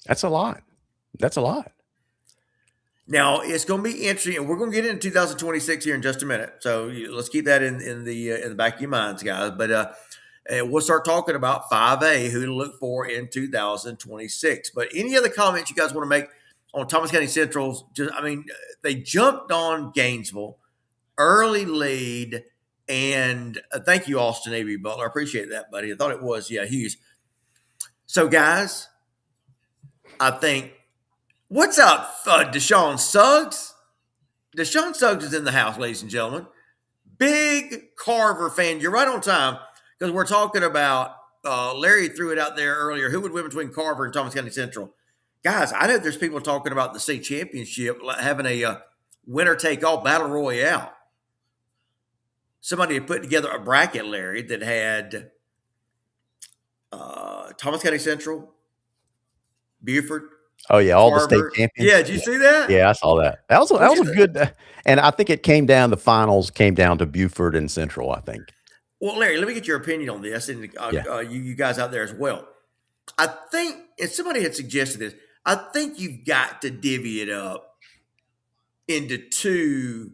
That's a lot. Now it's going to be interesting, and we're going to get into 2026 here in just a minute. So let's keep that in the back of your minds, guys. But we'll start talking about 5A, who to look for in 2026. But any other comments you guys want to make on Thomas County Central's? They jumped on Gainesville, early lead, and thank you, Austin A.B. Butler. I appreciate that, buddy. I thought it was, huge. So, guys, I think, what's up, Deshaun Suggs? Deshaun Suggs is in the house, ladies and gentlemen. Big Carver fan. You're right on time because we're talking about Larry threw it out there earlier. Who would win between Carver and Thomas County Central? Guys, I know there's people talking about the state championship having a winner take all battle royale. Somebody had put together a bracket, Larry, that had Thomas County Central, Buford. Oh yeah, all the state Carver. champions. Yeah, did you see that? Yeah, I saw that. That was a good, and I think it came down. The finals came down to Buford and Central, I think. Well, Larry, let me get your opinion on this, and you guys out there as well. I think, and somebody had suggested this, I think you've got to divvy it up into two,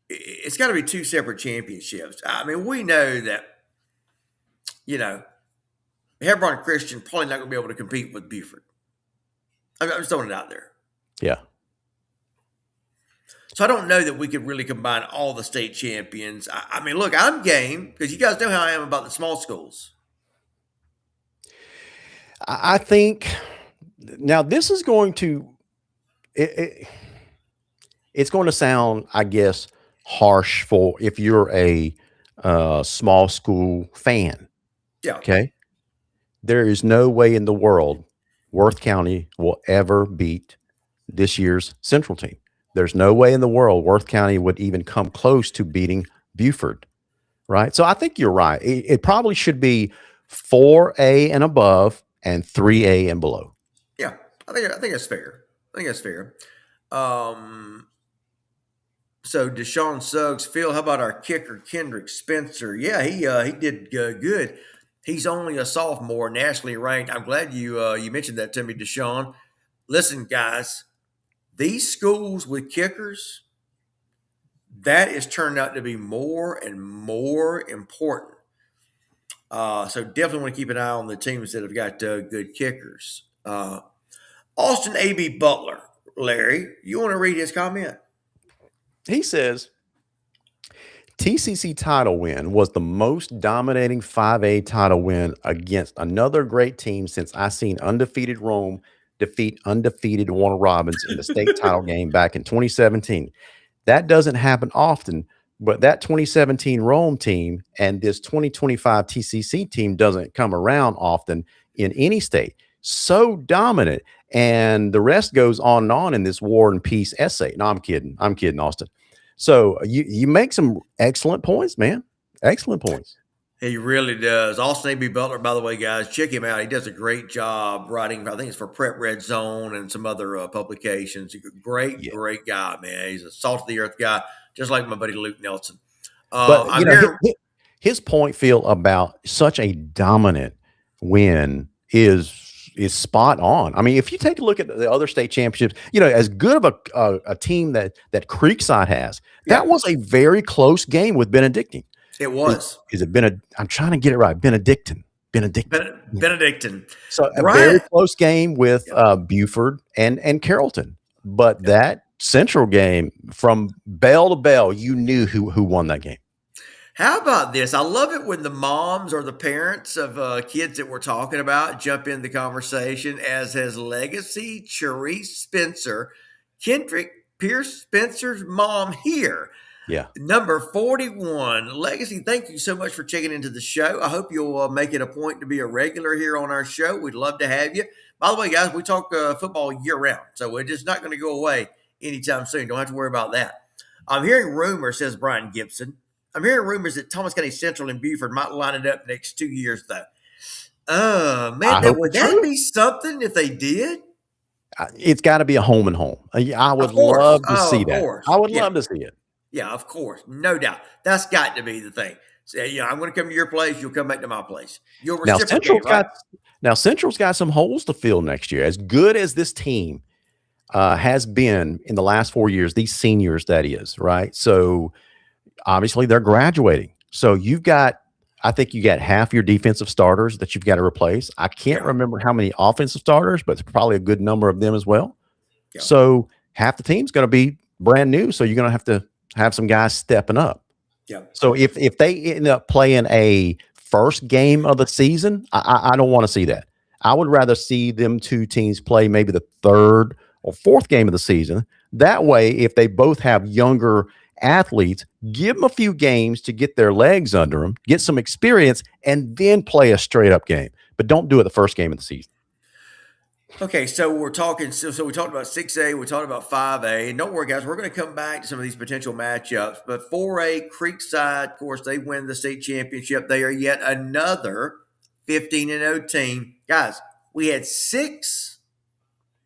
it's got to be two separate championships. I mean, we know that, Hebron Christian probably not going to be able to compete with Buford. I'm just throwing it out there. Yeah. So I don't know that we could really combine all the state champions. I mean, look, I'm game because you guys know how I am about the small schools. I think now this is going to it's going to sound, I guess, harsh for if you're a small school fan. Yeah. Okay. There is no way in the world Worth County will ever beat this year's Central team. There's no way in the world Worth County would even come close to beating Buford, right? So I think you're right. It probably should be 4A and above and 3A and below. Yeah, I think that's fair. So Deshaun Suggs, Phil, how about our kicker Kendrick Spencer? Yeah, he did good. He's only a sophomore, nationally ranked. I'm glad you mentioned that to me, Deshaun. Listen, guys, these schools with kickers, that is turned out to be more and more important. So definitely want to keep an eye on the teams that have got good kickers. Austin A.B. Butler, Larry, you want to read his comment? He says, TCC title win was the most dominating 5A title win against another great team since I seen undefeated Rome defeat undefeated Warner Robins in the state title game back in 2017. That doesn't happen often, but that 2017 Rome team and this 2025 TCC team doesn't come around often in any state. So dominant. And the rest goes on and on in this War and Peace essay. No, I'm kidding, Austin. So you make some excellent points, man. Excellent points. He really does. Austin A.B. Butler, by the way, guys, check him out. He does a great job writing. I think it's for Prep Red Zone and some other publications. Great guy, man. He's a salt of the earth guy, just like my buddy Luke Nelson. But his point, Phil, about such a dominant win is spot on. I mean, if you take a look at the other state championships, as good of a team that Creekside has, that was a very close game with Benedictine. It was. Is it I'm trying to get it right. Benedictine. So a very close game with Buford and Carrollton. But that Central game, from bell to bell, you knew who won that game. How about this? I love it when the moms or the parents of kids that we're talking about jump in the conversation, as has Legacy Cherise Spencer, Kendrick Pierce Spencer's mom here. Yeah. Number 41. Legacy, thank you so much for checking into the show. I hope you'll make it a point to be a regular here on our show. We'd love to have you. By the way, guys, we talk football year round, so we're just not going to go away anytime soon. Don't have to worry about that. I'm hearing rumors, says Brian Gibson. I'm hearing rumors that Thomas County Central and Buford might line it up next 2 years, though. Man, would that be something if they did? It's got to be a home and home. I would love to see that. I would love to see it. Yeah, of course. No doubt. That's got to be the thing. So, I'm going to come to your place. You'll come back to my place. You'll reciprocate, Central's got some holes to fill next year. As good as this team, has been in the last 4 years, these seniors, that is, right? So obviously they're graduating. So I think you got half your defensive starters that you've got to replace. I can't Yeah, remember how many offensive starters, but it's probably a good number of them as well. yeah, So half the team's going to be brand new. So you're going to have some guys stepping up. yeah. So if they end up playing a first game of the season, I don't want to see that. I would rather see them two teams play maybe the third or fourth game of the season. That way, if they both have younger athletes, give them a few games to get their legs under them, get some experience, and then play a straight up game. But don't do it the first game of the season. Okay, so we're talking. So we talked about 6A, we talked about 5A, and don't worry, guys, we're going to come back to some of these potential matchups. But 4A, Creekside, of course, they win the state championship. They are yet another 15-0 team, guys. We had 6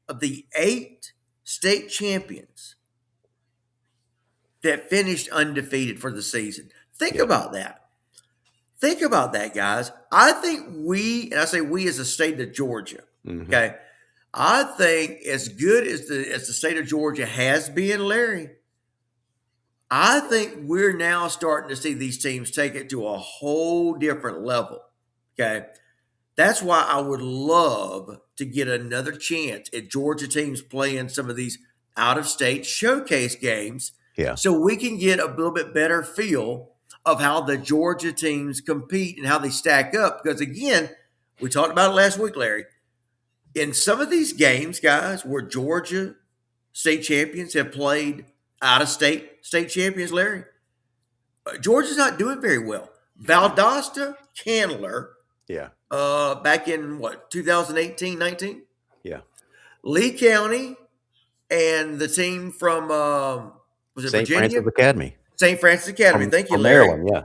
of the 8 state champions that finished undefeated for the season. Think Yep. about that. Think about that, guys. I think and I say we as a state of Georgia, Mhm. okay. I think as good as the state of Georgia has been, Larry, I think we're now starting to see these teams take it to a whole different level. Okay. That's why I would love to get another chance at Georgia teams playing some of these out of state showcase games Yeah. so we can get a little bit better feel of how the Georgia teams compete and how they stack up. Because again, we talked about it last week, Larry. In some of these games, guys, where Georgia state champions have played out of state champions, Larry, Georgia's not doing very well. Valdosta, Candler, Yeah. back in what 2018, 19, Yeah. Lee County, and the team from was it St. Virginia? Francis Academy St. Francis Academy. Thank you, from Larry. Maryland. Yeah.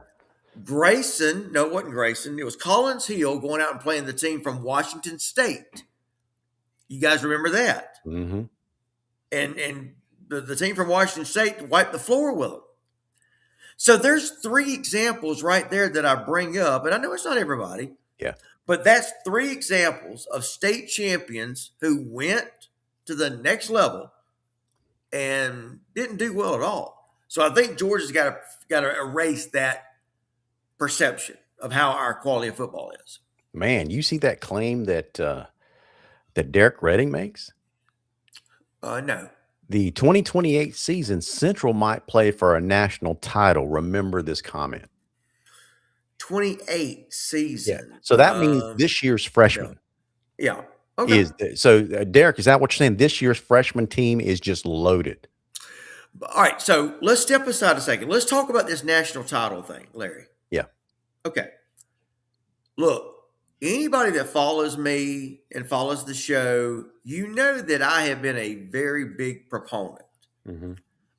Grayson, no, it wasn't Grayson. It was Collins Hill going out and playing the team from Washington State. You guys remember that? Mm-hmm. And the team from Washington State wiped the floor with them. So there's 3 examples right there that I bring up, and I know it's not everybody. Yeah. But that's 3 examples of state champions who went to the next level and didn't do well at all. So I think Georgia's got to erase that perception of how our quality of football is. Man, you see that claim that Derek Redding makes? No. The 2028 season, Central might play for a national title. Remember this comment. 28 season. So that means this year's freshman Yeah. Okay. Derek, is that what you're saying? This year's freshman team is just loaded. All right. So let's step aside a second. Let's talk about this national title thing, Larry. Yeah. Okay. Look, anybody that follows me and follows the show, you know that I have been a very big proponent Mm-hmm.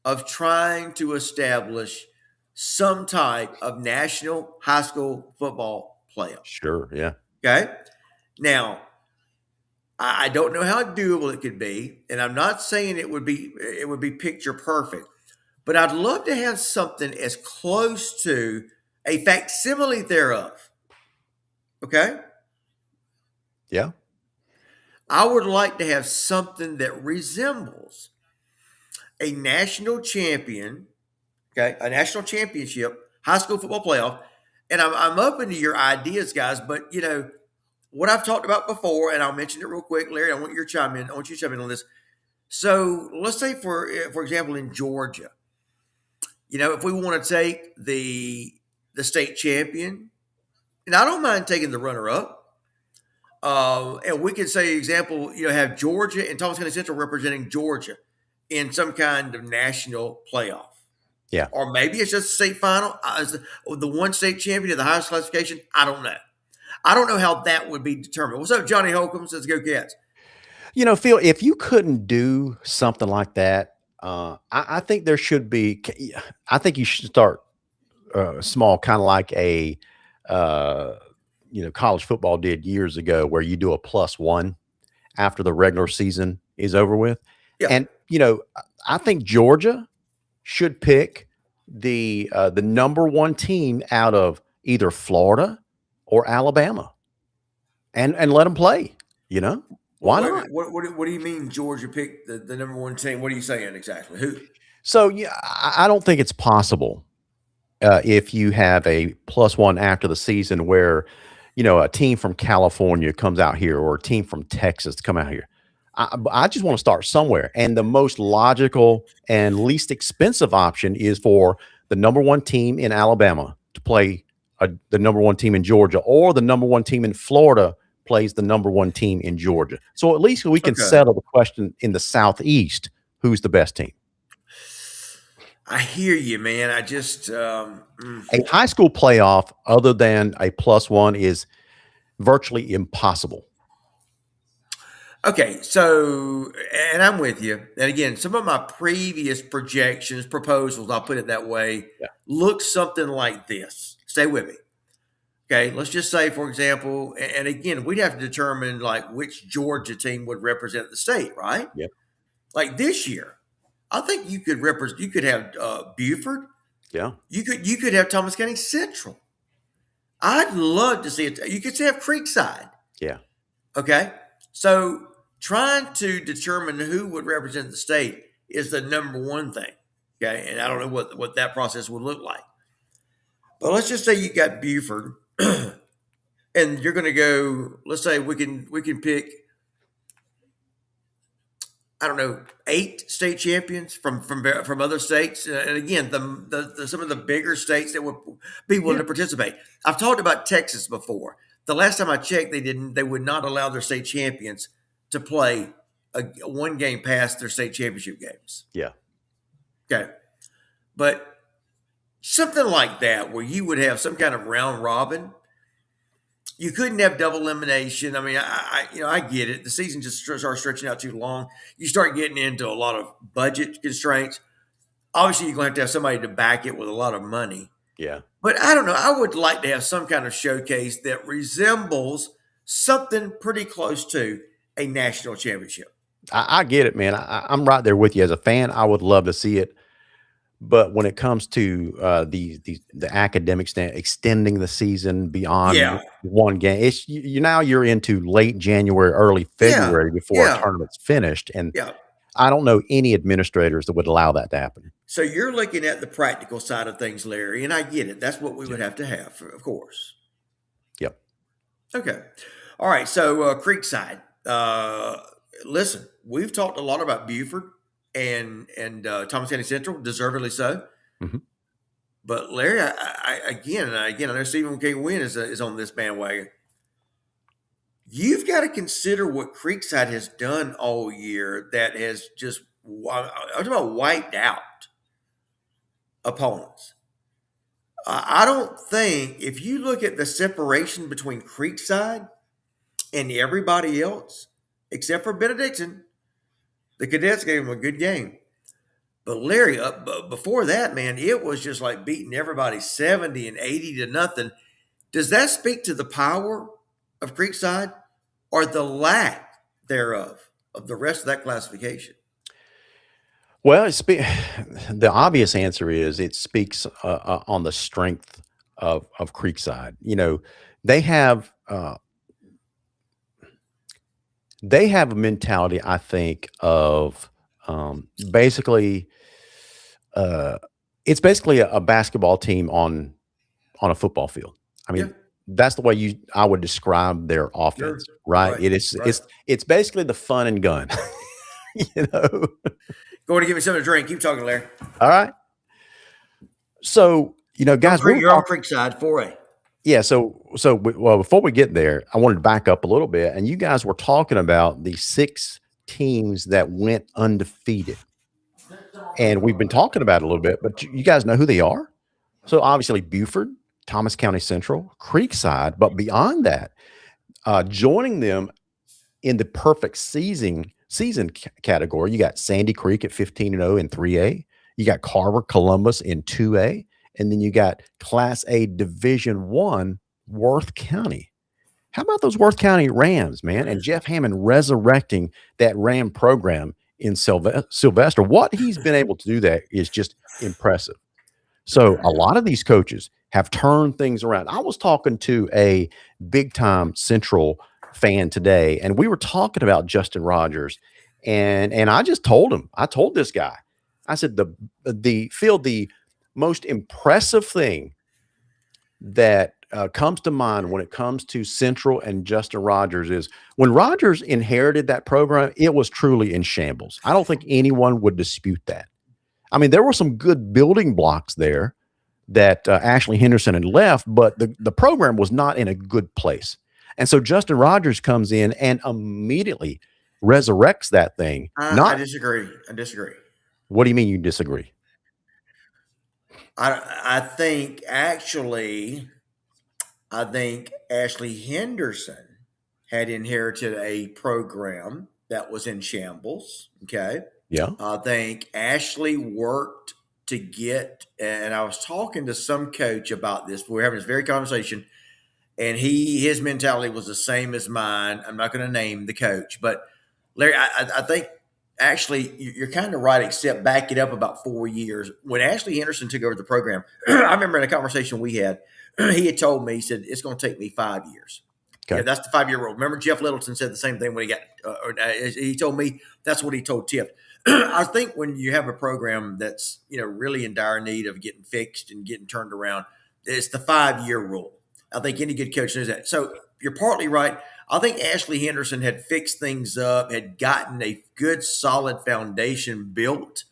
of trying to establish some type of national high school football playoff. Sure. Yeah. Okay. Now, I don't know how doable it could be, and I'm not saying it would be picture perfect, but I'd love to have something as close to a facsimile thereof. Okay? Yeah. I would like to have something that resembles a national champion, okay, a national championship, high school football playoff. And I'm open to your ideas, guys, but you know, what I've talked about before, and I'll mention it real quick, Larry. I want you to chime in on this. So let's say, for example, in Georgia, you know, if we want to take the state champion, and I don't mind taking the runner up, and we could say, example, you know, have Georgia and Thomas County Central representing Georgia in some kind of national playoff. Yeah. Or maybe it's just a state final. As the one state champion of the highest classification. I don't know. I don't know how that would be determined. What's up, Johnny Holcomb? Says go Cats. You know, Phil, if you couldn't do something like that, I think there should be. I think you should start small, kind of like a college football did years ago, where you do a +1 after the regular season is over with. Yeah. And I think Georgia should pick the number 1 team out of either Florida or Alabama, and let them play. Why wait a not? minute. What do you mean Georgia picked the number one team? What are you saying exactly? Who? So yeah, I don't think it's possible if you have a +1 after the season where, a team from California comes out here or a team from Texas to come out here. I just want to start somewhere. And the most logical and least expensive option is for the number one team in Alabama to play the number one team in Georgia, or the number one team in Florida plays the number one team in Georgia. So at least we can Okay. settle the question in the Southeast, who's the best team. I hear you, man. I just A high school playoff other than a +1 is virtually impossible. okay. So, and I'm with you. And again, some of my previous projections, proposals, I'll put it that way, Yeah. look something like this. Stay with me. Okay, let's just say, for example, and again, we'd have to determine like which Georgia team would represent the state, right? Yeah. Like this year, I think you could represent. You could have Buford. Yeah. You could have Thomas County Central. I'd love to see it. You could have Creekside. Yeah. Okay, so trying to determine who would represent the state is the number one thing. Okay, and I don't know what that process would look like. But let's just say you got Buford, and you're going to go. Let's say we can pick, I don't know, 8 state champions from other states, and again, the some of the bigger states that would be willing to participate. I've talked about Texas before. The last time I checked, they would not allow their state champions to play a one game past their state championship games. Yeah. Okay, but something like that where you would have some kind of round robin. You couldn't have double elimination. I mean, I get it. The season just starts stretching out too long. You start getting into a lot of budget constraints. Obviously, you're going to have somebody to back it with a lot of money. Yeah. But I don't know. I would like to have some kind of showcase that resembles something pretty close to a national championship. I get it, man. I'm right there with you. As a fan, I would love to see it. But when it comes to the academic stand, extending the season beyond Yeah, one game, you're into late January, early yeah, February before a yeah, tournament's finished, and yeah. I don't know any administrators that would allow that to happen. So you're looking at the practical side of things, Larry, and I get it. That's what we would have to have, of course. Yep. Okay. All right. So Creekside. Listen, we've talked a lot about Buford and Thomas County Central, deservedly so. Mhm. But Larry, I know Stephen K. Wynn is on this bandwagon. You've got to consider what Creekside has done all year that has just I'm talking about wiped out opponents. I don't think if you look at the separation between Creekside and everybody else, except for Benedictine, the Cadets gave them a good game. But Larry, before that, man, it was just like beating everybody 70 and 80 to nothing. Does that speak to the power of Creekside or the lack thereof of the rest of that classification? Well, the obvious answer is it speaks on the strength of Creekside. They have uh, they have a mentality, I think, of basically uh, it's basically a basketball team on a football field. I Yeah, mean, that's the way I would describe their sure. offense, right? Right, It is right. it's basically the fun and gun, you know. Go ahead and give me something to drink. Keep talking, Larry. All right. So, guys, we were You're on talking. Creekside 4A. Yeah. Well, before we get there, I wanted to back up a little bit, and you guys were talking about the 6 teams that went undefeated, and we've been talking about it a little bit, but you guys know who they are. So obviously Buford, Thomas County Central, Creekside, but beyond that, joining them in the perfect season category, you got Sandy Creek at 15-0 in 3A. You got Carver Columbus in 2A, and then you got Class A Division One Worth County. How about those Worth County Rams, man? And Jeff Hammond resurrecting that Ram program in Sylvester. What he's been able to do that is just impressive. So a lot of these coaches have turned things around. I was talking to a big time Central fan today, and we were talking about Justin Rogers, and I just told him, I told this guy, I said the most impressive thing that comes to mind when it comes to Central and Justin Rogers is when Rogers inherited that program, it was truly in shambles. I don't think anyone would dispute that. I mean, there were some good building blocks there that Ashley Henderson had left, but the program was not in a good place. And so Justin Rogers comes in and immediately resurrects that thing. I Not disagree. I disagree. What do you mean you disagree? I think actually, I think Ashley Henderson had inherited a program that was in shambles. Okay. Yeah. I think Ashley worked to get, and I was talking to some coach about this. We were having this very conversation, and his mentality was the same as mine. I'm not going to name the coach, but Larry, I think actually you're kind of right, except back it up about 4 years. When Ashley Henderson took over the program, I remember in a conversation we had, he had told me, he said, it's going to take me 5 years. Okay. Yeah, that's the 5-year rule. Remember, Jeff Littleton said the same thing when he got, he told me that's what he told Tiff. I think when you have a program that's, really in dire need of getting fixed and getting turned around, it's the 5-year rule. I think any good coach knows that. So you're partly right. I think Ashley Henderson had fixed things up, had gotten a good, solid foundation built.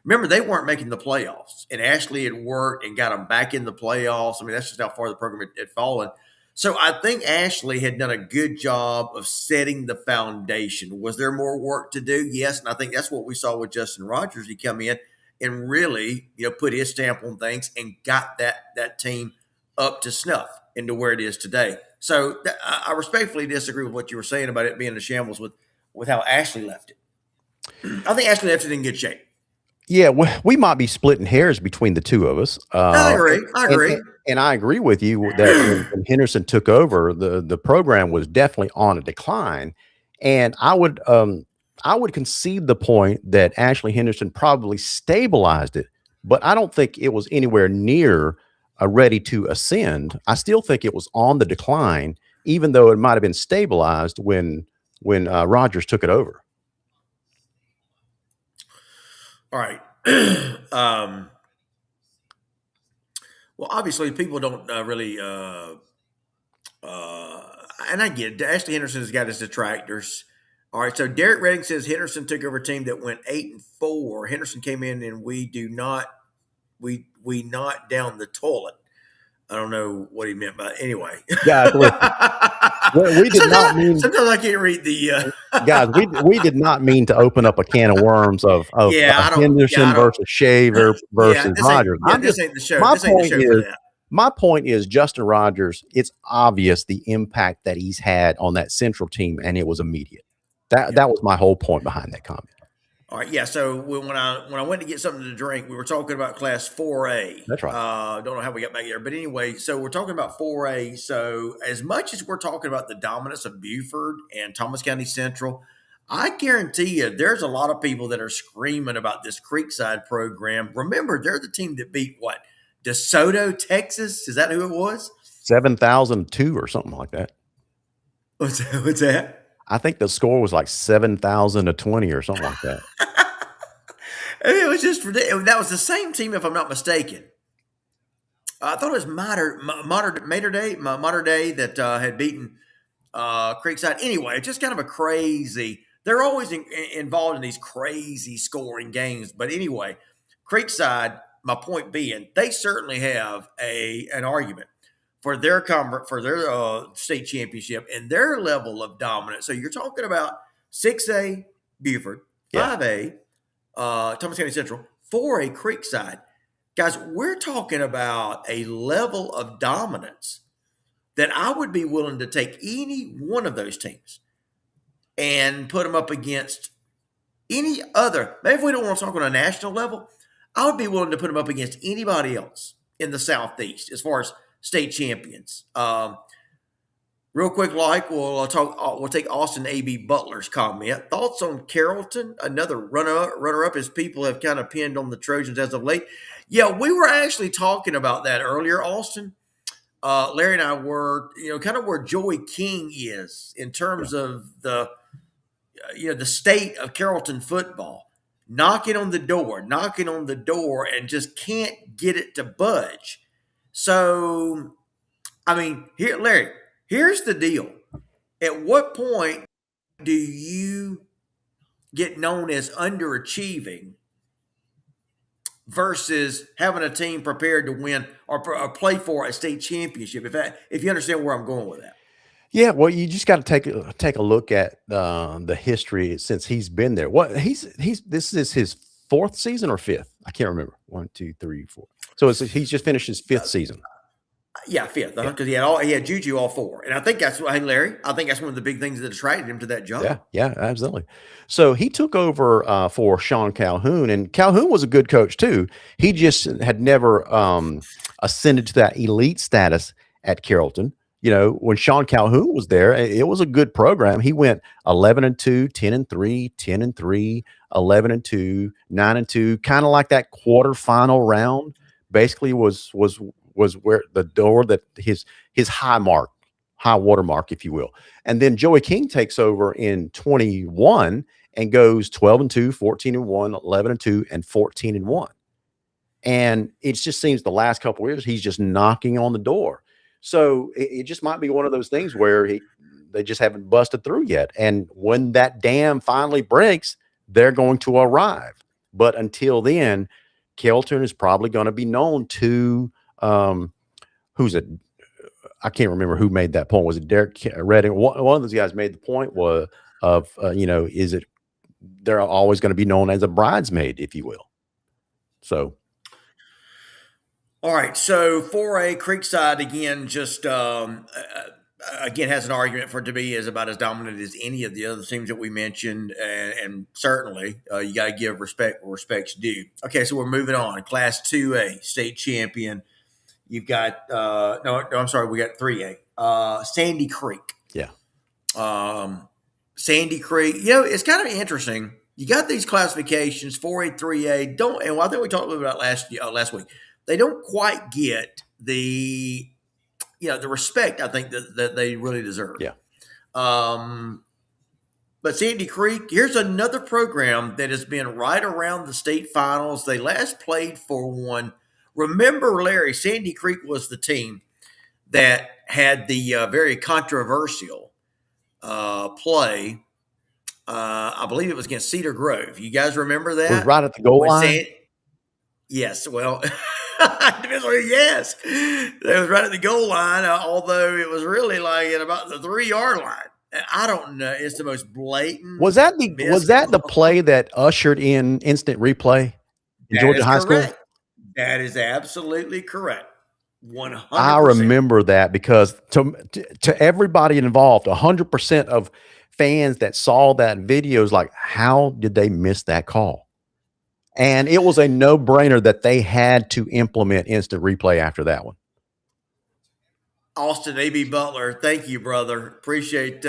Remember, they weren't making the playoffs, and Ashley had worked and got them back in the playoffs. I mean, that's just how far the program had fallen. So I think Ashley had done a good job of setting the foundation. Was there more work to do? Yes, and I think that's what we saw with Justin Rogers. He come in and really, put his stamp on things and got that team up to snuff into where it is today. So I respectfully disagree with what you were saying about it being a shambles with how Ashley left it. I think Ashley left it in good shape. Yeah, we might be splitting hairs between the two of us. I agree. And I agree with you that when Henderson took over, the program was definitely on a decline. And I would concede the point that Ashley Henderson probably stabilized it, but I don't think it was anywhere near ready to ascend. I still think it was on the decline, even though it might have been stabilized when Rogers took it over. All right. Well, obviously, people don't really, and I get it. Ashley Henderson has got his detractors. All right. So Derek Redding says Henderson took over a team that went 8-4. Henderson came in and we knocked down the toilet. I don't know what he meant by anyway. Guys, listen, we did not mean. Sometimes I can't read the. Guys, we did not mean to open up a can of worms of Henderson versus Shaver versus Rogers. This ain't the show. My point is Justin Rogers. It's obvious the impact that he's had on that Central team, and it was immediate. That was my whole point behind that comment. All right, yeah. So when I went to get something to drink, we were talking about Class 4A. That's right. Don't know how we got back there, but anyway, so we're talking about 4A. So as much as we're talking about the dominance of Buford and Thomas County Central, I guarantee you there's a lot of people that are screaming about this Creekside program. Remember, they're the team that beat what? DeSoto, Texas? Is that who it was? 7,002 or something like that. What's that? I think the score was like 7,020 or something like that. It was just ridiculous. That was the same team, if I'm not mistaken. I thought it was Mater Day that had beaten Creekside. Anyway, it's just kind of a crazy. They're always involved in these crazy scoring games. But anyway, Creekside. My point being, they certainly have an argument for their state championship and their level of dominance. So you're talking about 6A Buford, 5A Thomas County Central, 4A Creekside. Guys, we're talking about a level of dominance that I would be willing to take any one of those teams and put them up against any other. Maybe if we don't want to talk on a national level, I would be willing to put them up against anybody else in the Southeast as far as state champions. Real quick, we'll take Austin A.B. Butler's comment. Thoughts on Carrollton, another runner-up, as people have kind of pinned on the Trojans as of late. Yeah, we were actually talking about that earlier, Austin. Larry and I were, kind of where Joey King is in Yeah. terms of the state of Carrollton football, knocking on the door, and just can't get it to budge. So, I mean, here, Larry, here's the deal. At what point do you get known as underachieving versus having a team prepared to win or play for a state championship? If you understand where I'm going with that. Yeah, well, you just got to take a look at the history since he's been there. What he's this is his fourth season or fifth? I can't remember. One, two, three, four. So he's just finished his fifth season. Yeah, fifth, Yeah, because he had Juju all four, and I think that's why. Hey, Larry, I think that's one of the big things that attracted him to that yeah, job. yeah, absolutely. So he took over for Sean Calhoun, and Calhoun was a good coach too. He just had never ascended to that elite status at Carrollton. You know, when Sean Calhoun was there, it was a good program. He went 11-2, 10-3, 10-3, 11-2, 9-2, kind of like that quarterfinal round. Basically, was where the door that his high watermark, if you will. And then Joey King takes over in 21 and goes 12-2, 14-1, 11-2, and 14-1. And it just seems the last couple of years he's just knocking on the door. So it just might be one of those things where they just haven't busted through yet. And when that dam finally breaks, they're going to arrive. But until then, Kelton is probably going to be known to who's it? I can't remember who made that point. Was it Derek Redding? One of those guys made the point is it they're always going to be known as a bridesmaid, if you will. So, All right, so 4A Creekside again, just again has an argument for it to be as about as dominant as any of the other teams that we mentioned, and certainly you got to give respect where respect's due. Okay, so we're moving on. Class 2A state champion. You've got no, I'm sorry, we got 3A. Sandy Creek. yeah. Sandy Creek. It's kind of interesting. You got these classifications 4A, 3A. And I think we talked a little bit about last week. They don't quite get the respect I think that they really deserve. Yeah. But Sandy Creek, here's another program that has been right around the state finals. They last played for one. Remember, Larry, Sandy Creek was the team that had the very controversial play. I believe it was against Cedar Grove. You guys remember that? It was right at the goal line. Yes. Well, yes, it was right at the goal line. Although it was really like at about the 3-yard line. I don't know. It's the most blatant. Was that the play that ushered in instant replay in Georgia High School? That is absolutely correct. 100%. I remember that because to everybody involved, 100% of fans that saw that video is like, how did they miss that call? And it was a no-brainer that they had to implement instant replay after that one. Austin A.B. Butler, thank you, brother. Appreciate.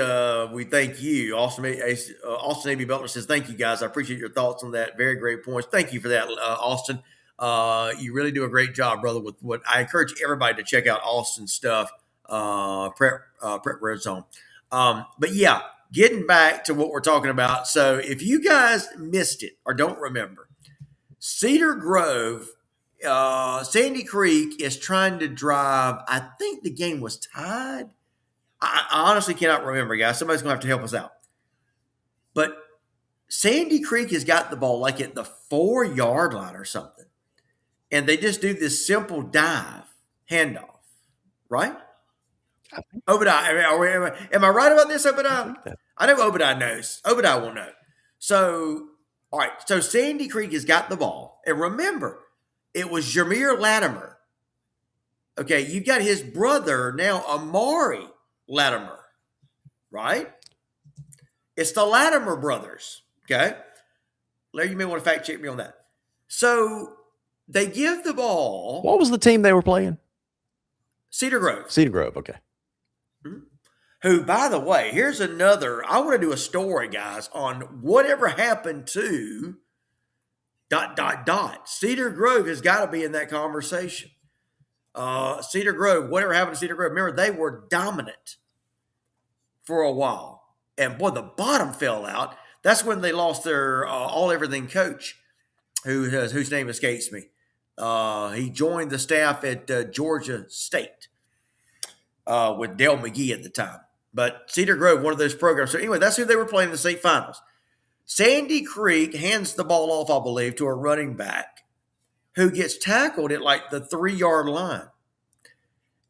We thank you. Austin A.B. Butler says, "Thank you, guys. I appreciate your thoughts on that. Very great points. Thank you for that, Austin. You really do a great job, brother. With what I encourage everybody to check out Austin's stuff. Prep Red Zone. But yeah, getting back to what we're talking about. So if you guys missed it or don't remember, Cedar Grove, Sandy Creek is trying to drive. I think the game was tied. I honestly cannot remember, guys. Somebody's going to have to help us out. But Sandy Creek has got the ball like at the 4-yard line or something. And they just do this simple dive, handoff, right? Obadiah, am I right about this, Obadiah? I know Obadiah knows. Obadiah will know. So, all right. So Sandy Creek has got the ball. And remember, it was Jameer Latimer. Okay, you've got his brother now, Amari Latimer, right? It's the Latimer brothers. Okay. Larry, you may want to fact check me on that. So they give the ball. What was the team they were playing? Cedar Grove. Cedar Grove, okay. Mm-hmm. Who, by the way, here's another. I want to do a story, guys, on whatever happened to ... Cedar Grove has got to be in that conversation. Cedar Grove, whatever happened to Cedar Grove? Remember, they were dominant for a while, and boy, the bottom fell out. That's when they lost their all everything coach, whose name escapes me. He joined the staff at Georgia State with Dale McGee at the time. But Cedar Grove, one of those programs. So anyway, that's who they were playing in the state finals. Sandy Creek hands the ball off, I believe, to a running back who gets tackled at like the 3-yard line.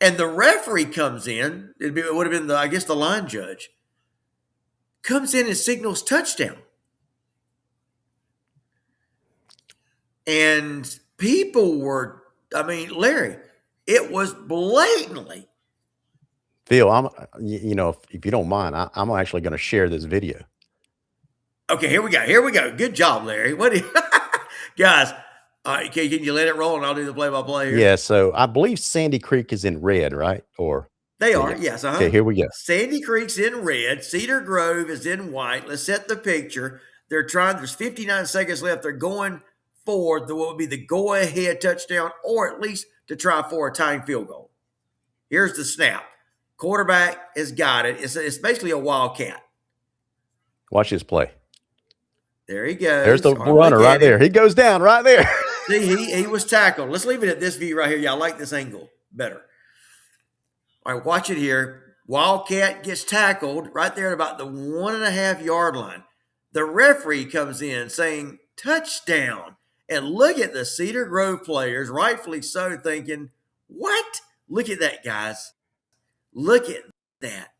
And the referee comes in. It would have been, I guess, the line judge. Comes in and signals touchdown. And people were, Larry, it was blatantly. Phil, if you don't mind, I'm actually going to share this video. Okay, here we go. Good job, Larry. Guys, can you let it roll and I'll do the play-by-play here? Yeah, so I believe Sandy Creek is in red, right? Or they are, yes. Okay, here we go. Sandy Creek's in red. Cedar Grove is in white. Let's set the picture. There's 59 seconds left. They're going for what would be the go-ahead touchdown, or at least to try for a tying field goal. Here's the snap. Quarterback has got it. It's basically a wildcat. Watch his play. There he goes. There's the runner right there. He goes down right there. See, he was tackled. Let's leave it at this view right here. Yeah, I like this angle better. All right, watch it here. Wildcat gets tackled right there at about the 1.5-yard line. The referee comes in saying touchdown. And look at the Cedar Grove players, rightfully so, thinking, what? Look at that, guys. Look at that.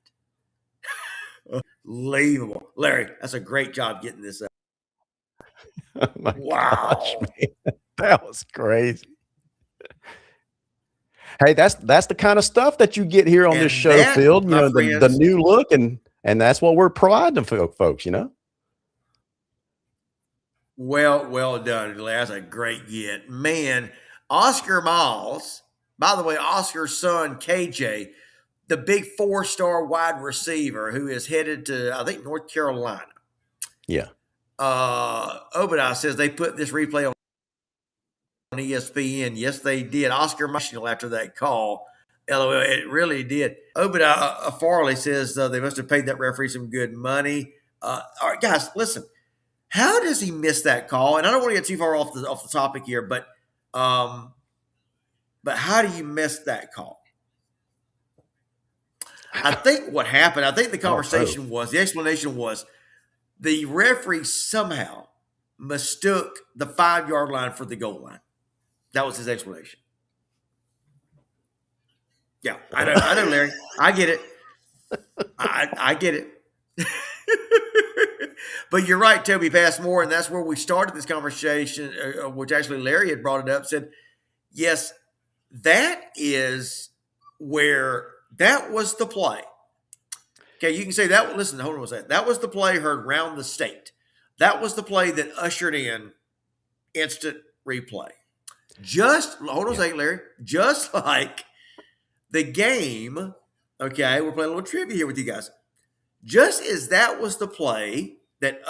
Unbelievable. Larry, that's a great job getting this up. Oh my gosh, man. That was crazy. Hey, that's the kind of stuff that you get here on this show, Phil. You know, the new look, and that's what we're providing to folks, you know. Well done, Larry. That's a great get. Man, Oscar Miles, by the way, Oscar's son, KJ, the big 4-star wide receiver who is headed to, I think, North Carolina. Yeah. Obadiah says they put this replay on ESPN. Yes, they did. Oscar Miles after that call. LOL, it really did. Obadiah Farley says they must have paid that referee some good money. All right, guys, listen. How does he miss that call? And I don't want to get too far off the topic here, but how do you miss that call? I think what happened, the conversation was, the explanation was, the referee somehow mistook the 5-yard line for the goal line. That was his explanation. Yeah, I know, Larry. I get it. I get it. But you're right, Toby Passmore, and that's where we started this conversation, which actually Larry had brought it up, said, yes, that is where that was the play. Okay, you can say that. Listen, hold on a second. That was the play heard round the state. That was the play that ushered in instant replay. Hold on a second, Larry. Just like the game, okay, we're playing a little trivia here with you guys. Just as that was the play that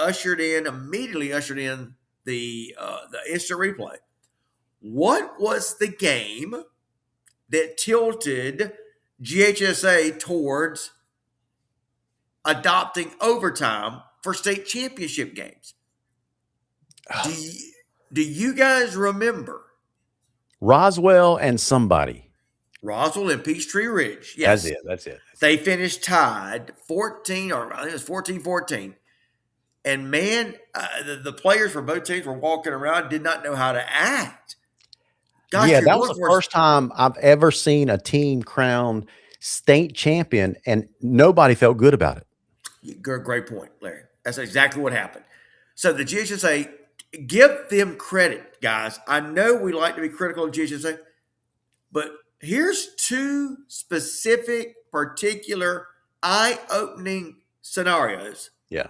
immediately ushered in the instant replay, what was the game that tilted GHSA towards adopting overtime for state championship games? Do you guys remember? Roswell and somebody. Roswell and Peachtree Ridge. Yes. That's it. They finished tied 14, or I think it was 14-14. And man, the players for both teams were walking around, did not know how to act. Gosh, yeah, that was the first time I've ever seen a team crowned state champion, and nobody felt good about it. Great point, Larry. That's exactly what happened. So the GHSA, give them credit, guys. I know we like to be critical of GHSA, but here's two specific, particular, eye-opening scenarios. Yeah.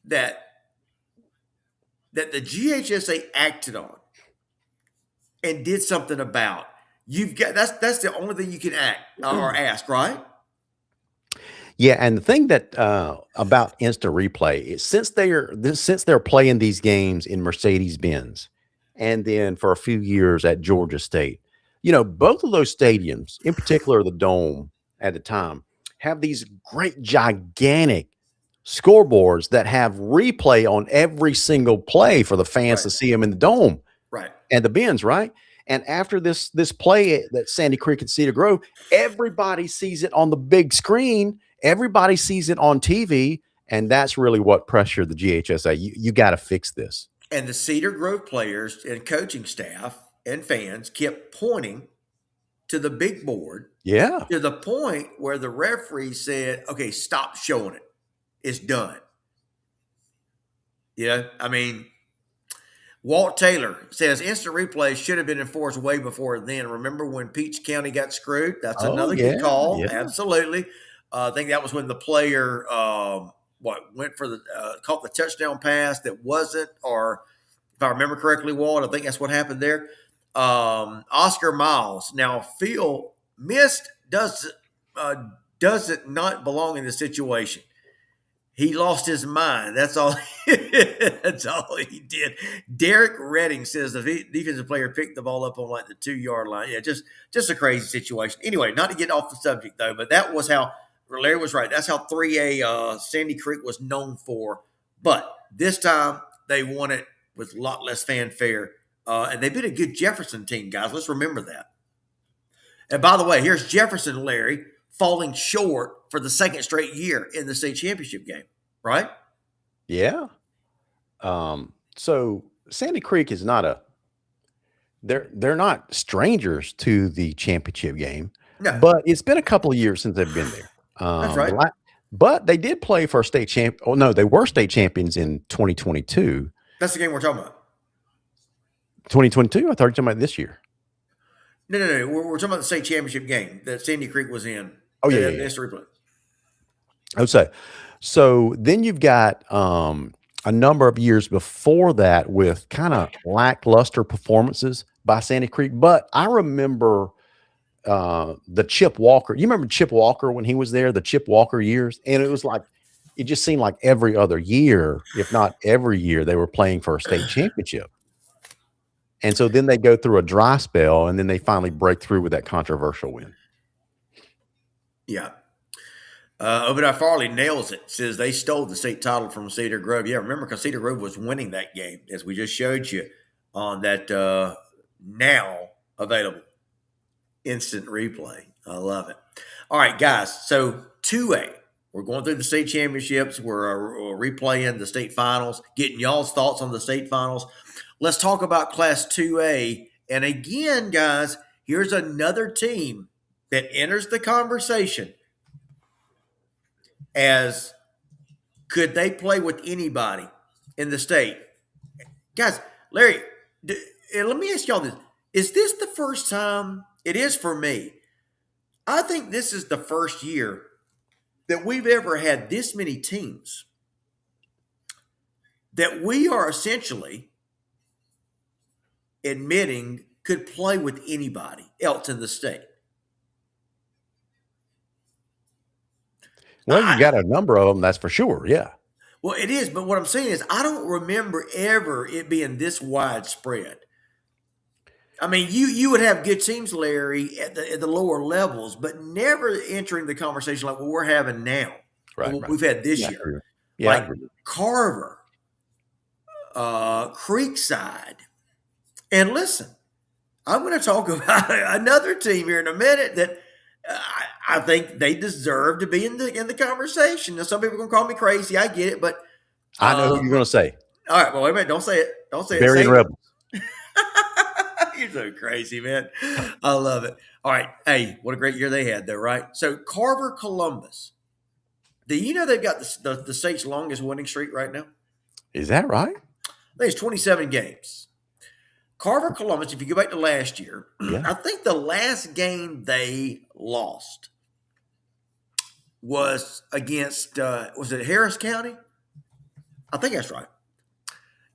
That the GHSA acted on and did something about. You've got that's the only thing you can act or ask, right? Yeah, and the thing that about instant replay is since they're playing these games in Mercedes-Benz, and then for a few years at Georgia State, both of those stadiums, in particular the Dome at the time, have these great gigantic scoreboards that have replay on every single play for the fans Right. to see them in the Dome Right. and the bins, right? And after this play that Sandy Creek and Cedar Grove, everybody sees it on the big screen. Everybody sees it on TV, and that's really what pressured the GHSA. You got to fix this. And the Cedar Grove players and coaching staff and fans kept pointing to the big board Yeah. to the point where the referee said, okay, stop showing it. It's done. I mean, Walt Taylor says instant replay should have been enforced way before then. Remember when Peach County got screwed? That's Oh, another yeah, good call. yeah. Absolutely. I think that was when the player went for caught the touchdown pass that wasn't, or if I remember correctly, Walt, I think that's what happened there. Oscar Miles. Now, Phil missed doesn't not belong in the situation. He lost his mind. That's all. That's all he did. Derek Redding says the defensive player picked the ball up on like the 2-yard line. Yeah, just a crazy situation. Anyway, not to get off the subject though, but that was how Larry was right. That's how 3A Sandy Creek was known for. But this time they won it with a lot less fanfare, and they've been a good Jefferson team, guys. Let's remember that. And by the way, here's Jefferson, Larry, falling short for the second straight year in the state championship game, right? Yeah. So Sandy Creek is not they're not strangers to the championship game, No, but it's been a couple of years since they've been there. that's right. But they did play for a state champ. Oh no, they were state champions in 2022. That's the game we're talking about. 2022. I thought you were talking about this year. No. We're talking about the state championship game that Sandy Creek was in. Oh yeah, That's the replay. I would say. So then you've got a number of years before that with kind of lackluster performances by Sandy Creek. But I remember the Chip Walker. You remember Chip Walker when he was there, the Chip Walker years? And it was like, it just seemed like every other year, if not every year, they were playing for a state championship. And so then they go through a dry spell and then they finally break through with that controversial win. Yeah. Obadiah Farley nails it. Says they stole the state title from Cedar Grove. Yeah, remember, because Cedar Grove was winning that game, as we just showed you on that now available instant replay. I love it. All right, guys. So 2A, we're going through the state championships. We're replaying the state finals, getting y'all's thoughts on the state finals. Let's talk about Class 2A. And again, guys, here's another team that enters the conversation as could they play with anybody in the state? Guys, Larry, let me ask y'all this. Is this the first time? It is for me. I think this is the first year that we've ever had this many teams that we are essentially admitting could play with anybody else in the state. Well, you got a number of them, that's for sure. Yeah. Well, it is, but what I'm saying is I don't remember ever it being this widespread. I mean, you would have good teams, Larry, at the lower levels, but never entering the conversation like what we're having now. Right. What we've had this Yeah, year. yeah, Like Carver, Creekside. And listen, I'm going to talk about another team here in a minute that I think they deserve to be in the conversation. Now, some people are going to call me crazy. I get it, but I know who you're going to say. All right, well, wait a minute. Don't say it. Don't say Berrien it. Rebels. You're so crazy, man. I love it. All right. Hey, what a great year they had, though, right? So Carver Columbus. Do you know they've got the state's longest winning streak right now? Is that right? I think it's 27 games. Carver Columbus, if you go back to last year, Yeah. I think the last game they lost was against, was it Harris County? I think that's right.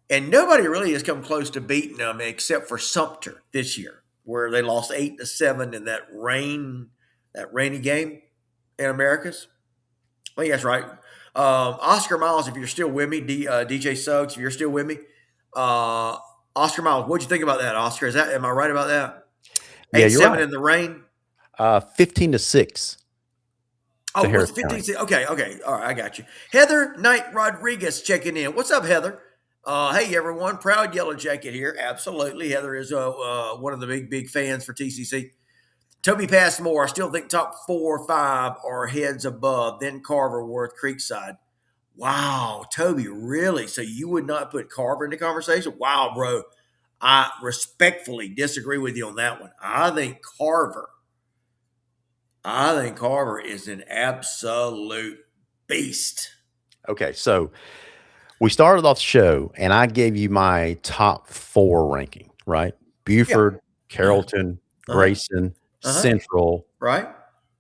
And nobody really has come close to beating them except for Sumter this year, where they lost 8-7 in that rainy game in Americas. I think that's right. Oscar Miles, if you're still with me, DJ Suggs, if you're still with me, Oscar Miles, what'd you think about that, Oscar? Am I right about that? Yeah, you're 8-7 right. in the rain. 15-6 to Oh, what's Harris 15? County. Okay, okay. All right, I got you. Heather Knight Rodriguez checking in. What's up, Heather? Hey, everyone. Proud Yellow Jacket here. Absolutely. Heather is one of the big fans for TCC. Toby Passmore, I still think top 4 or 5 are heads above, then Carver, Worth, Creekside. Wow, Toby, really? So you would not put Carver in the conversation? Wow, bro. I respectfully disagree with you on that one. I think Carver is an absolute beast. Okay, so we started off the show, and I gave you my top 4 ranking, right? Yeah. Buford, Carrollton, Uh-huh. Grayson, Uh-huh. Central. Right?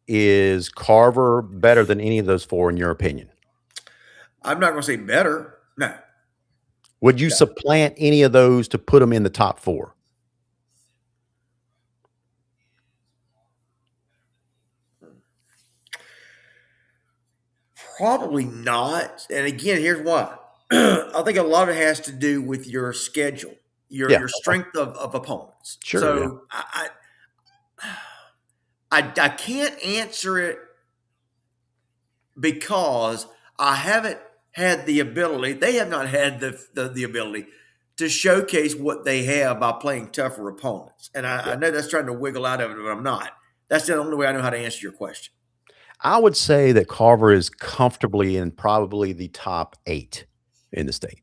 Is Carver better than any of those 4 in your opinion? I'm not going to say better. No. Would you No. supplant any of those to put them in the top 4? Probably not. And again, here's why. I think a lot of it has to do with your schedule, Yeah. your Okay. strength of opponents. Sure. Yeah. So I can't answer it because I haven't had the ability. They have not had the ability to showcase what they have by playing tougher opponents. And Yeah. I know that's trying to wiggle out of it, but I'm not. That's the only way I know how to answer your question. I would say that Carver is comfortably in probably the top 8 in the state.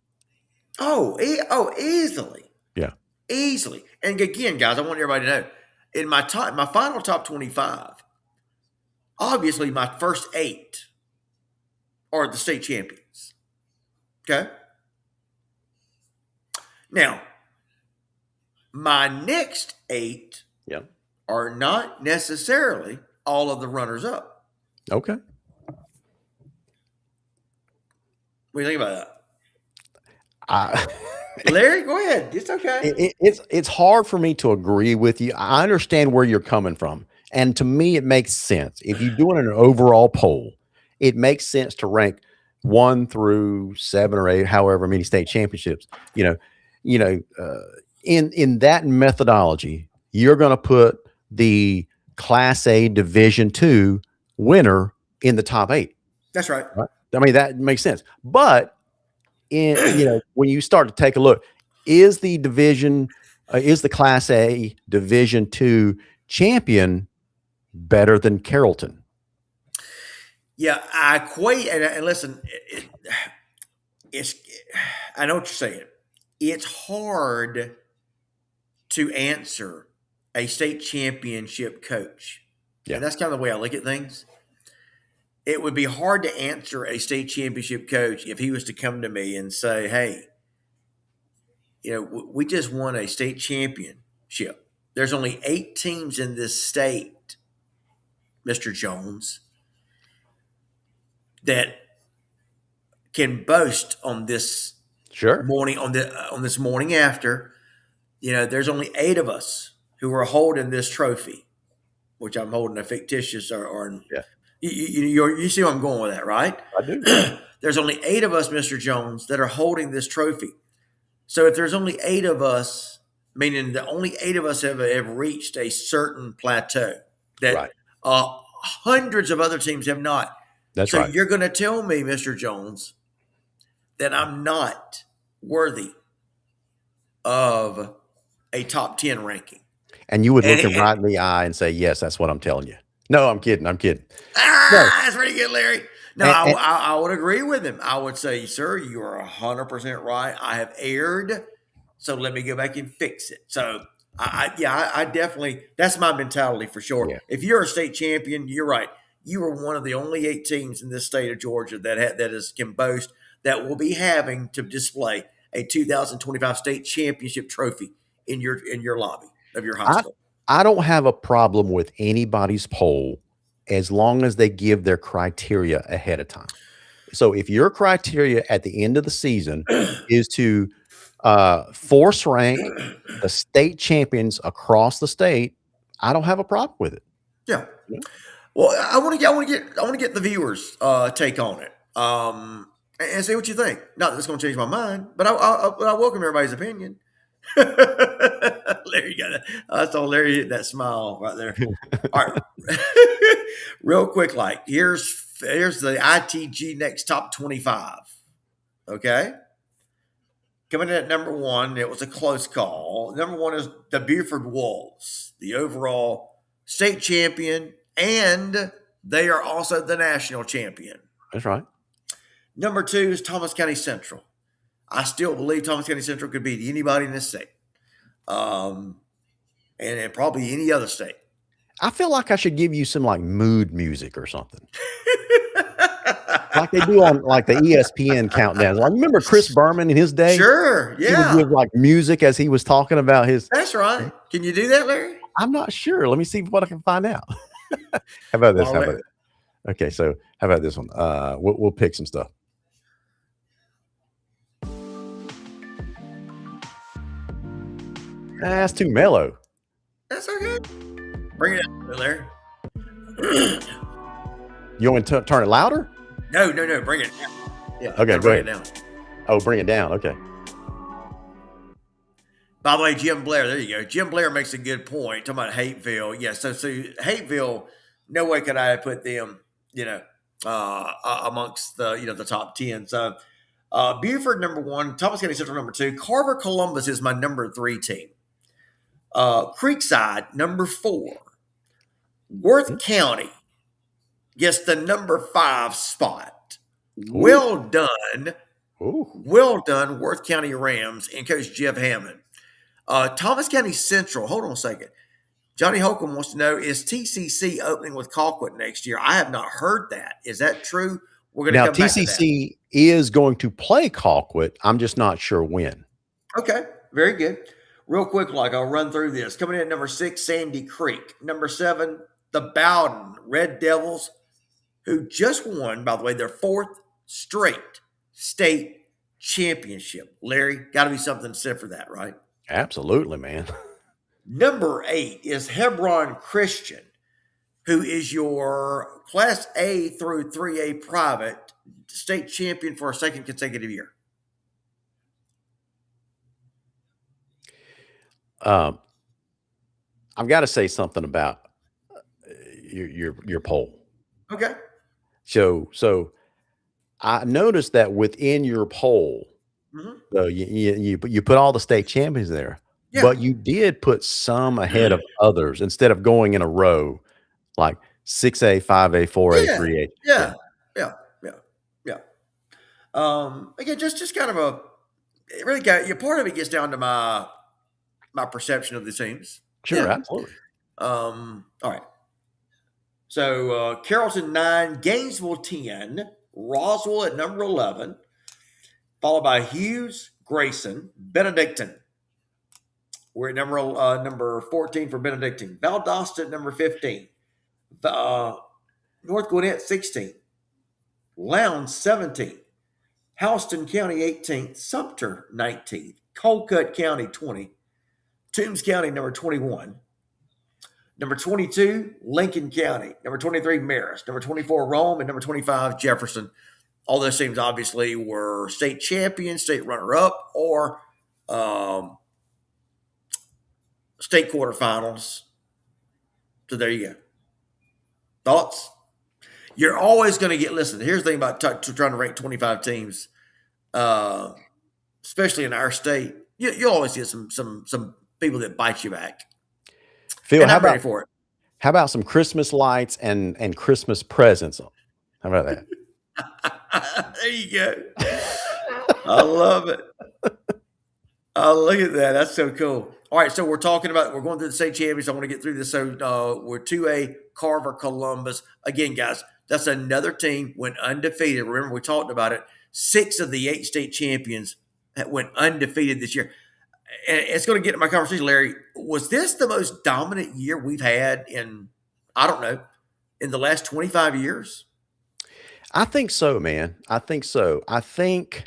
Easily. Yeah. Easily. And again, guys, I want everybody to know in my final top 25, obviously my first 8 are the state champions. Okay. Now, my next 8 Yeah. are not necessarily all of the runners up. Okay. What do you think about that? I Larry, go ahead. It's okay. it's hard for me to agree with you. I understand where you're coming from, and to me, it makes sense. If you're doing an overall poll, it makes sense to rank 1 through 7 or 8, however many state championships. You know, in that methodology, you're going to put the Class A Division II winner in the top 8. That's right. Right? I mean, that makes sense. But when you start to take a look, is the Class A Division II champion better than Carrollton? Yeah, I equate and listen. It's I know what you're saying. It's hard to answer a state championship coach, Yeah. and that's kind of the way I look at things. It would be hard to answer a state championship coach if he was to come to me and say, "Hey, we just won a state championship. There's only 8 teams in this state, Mr. Jones, that can boast on this Sure. morning on this morning after. There's only 8 of us who are holding this trophy, which I'm holding a fictitious or Yeah. you see where I'm going with that, right? I do. There's only 8 of us, Mr. Jones, that are holding this trophy. So if there's only 8 of us, meaning that only 8 of us have reached a certain plateau that Right. hundreds of other teams have not. That's So right. you're going to tell me, Mr. Jones, that I'm not worthy of a top 10 ranking. And you would look him And- right in the eye and say, "Yes, that's what I'm telling you." No, I'm kidding. I'm kidding. No. That's pretty good, Larry. No, And- I would agree with him. I would say, sir, you are 100% right. I have erred, so let me go back and fix it. So, I definitely, that's my mentality for sure. Yeah. If you're a state champion, you're right. You are one of the only 8 teams in this state of Georgia that can boast, that will be having to display a 2025 state championship trophy in your lobby of your high school. I don't have a problem with anybody's poll as long as they give their criteria ahead of time. So if your criteria at the end of the season is to force rank the state champions across the state, I don't have a problem with it. Yeah. Well, I want to get the viewers' take on it, and see what you think. Not that it's going to change my mind, but I welcome everybody's opinion. Larry got it. I saw Larry hit that smile right there. All right, real quick, like here's the ITG next top 25. Okay, coming in at number one, it was a close call. Number one is the Buford Wolves, the overall state champion, and they are also the national champion. That's right. Number two is Thomas County Central. I still believe Thomas County Central could beat anybody in this state, and probably any other state. I feel like I should give you some like mood music or something. Like they do on like the ESPN countdown. Like, remember Chris Berman in his day? Sure, He yeah, would give like music as he was talking about his. that's right. Can you do that, Larry? I'm not sure. Let me see what I can find out. How about this? All How right. about it? Okay, so how about this one? We'll pick some stuff. That's too mellow. That's okay. Bring it up, Larry. You want to turn it louder? No, bring it down. Yeah, Okay, go bring ahead. it down. Oh, bring it down. Okay. By the way, Jim Blair, there you go. Jim Blair makes a good point talking about Hateville. Yeah, so Hateville, no way could I have put them, amongst the the top 10. So Buford number one, Thomas County Central number two, Carver Columbus is my number 3 team. Creekside number 4, Worth County gets the number 5 spot. Well done. Ooh. Well done, Worth County Rams and Coach Jeff Hammond. Thomas County Central, hold on a second. Johnny Holcomb wants to know, is TCC opening with Colquitt next year? I have not heard that. Is that true? We're going to Now come back to that. TCC is going to play Colquitt. I'm just not sure when. Okay, very good. Real quick, I'll run through this. Coming in at number 6, Sandy Creek. Number 7, the Bowden Red Devils, who just won, by the way, their 4th straight state championship. Larry, got to be something said for that, right? Absolutely, man. Number 8 is Hebron Christian, who is your Class A through 3A private state champion for a second consecutive year. I've got to say something about your poll. Okay. So I noticed that within your poll, Mhm. you put all the state champions there, Yeah. but you did put some ahead of others instead of going in a row, like 6A, 5A, 4A, Yeah. 3A. Yeah. Again, just kind of it really part of it gets down to my perception of the teams. Sure, Yeah. absolutely. All right. So Carrollton 9, Gainesville 10, Roswell at number 11, followed by Hughes, Grayson, Benedictine. We're at number 14 for Benedictine. Valdosta at number 15. North Gwinnett 16. Lowndes 17. Houston County 18th. Sumter 19th. Colquitt County 20. Toombs County number 21. Number 22, Lincoln County. Number 23, Marist. Number 24, Rome. And number 25, Jefferson. All those teams obviously were state champions, state runner-up, or state quarterfinals. So there you go. Thoughts? You're always going to get, listen, here's the thing about trying to rank 25 teams, especially in our state. You'll always get some people that bite you back. Phil, And I'm ready for it. How about some Christmas lights and Christmas presents? How about that? There you go. I love it. Oh, look at that. That's so cool. All right, so we're going through the state champions. I want to get through this. So we're 2A, Carver Columbus. Again, guys, that's another team went undefeated. Remember, we talked about it. 6 of the 8 state champions went undefeated this year. And it's going to get to my conversation, Larry. Was this the most dominant year we've had in the last 25 years? I think so, man. I think so. I think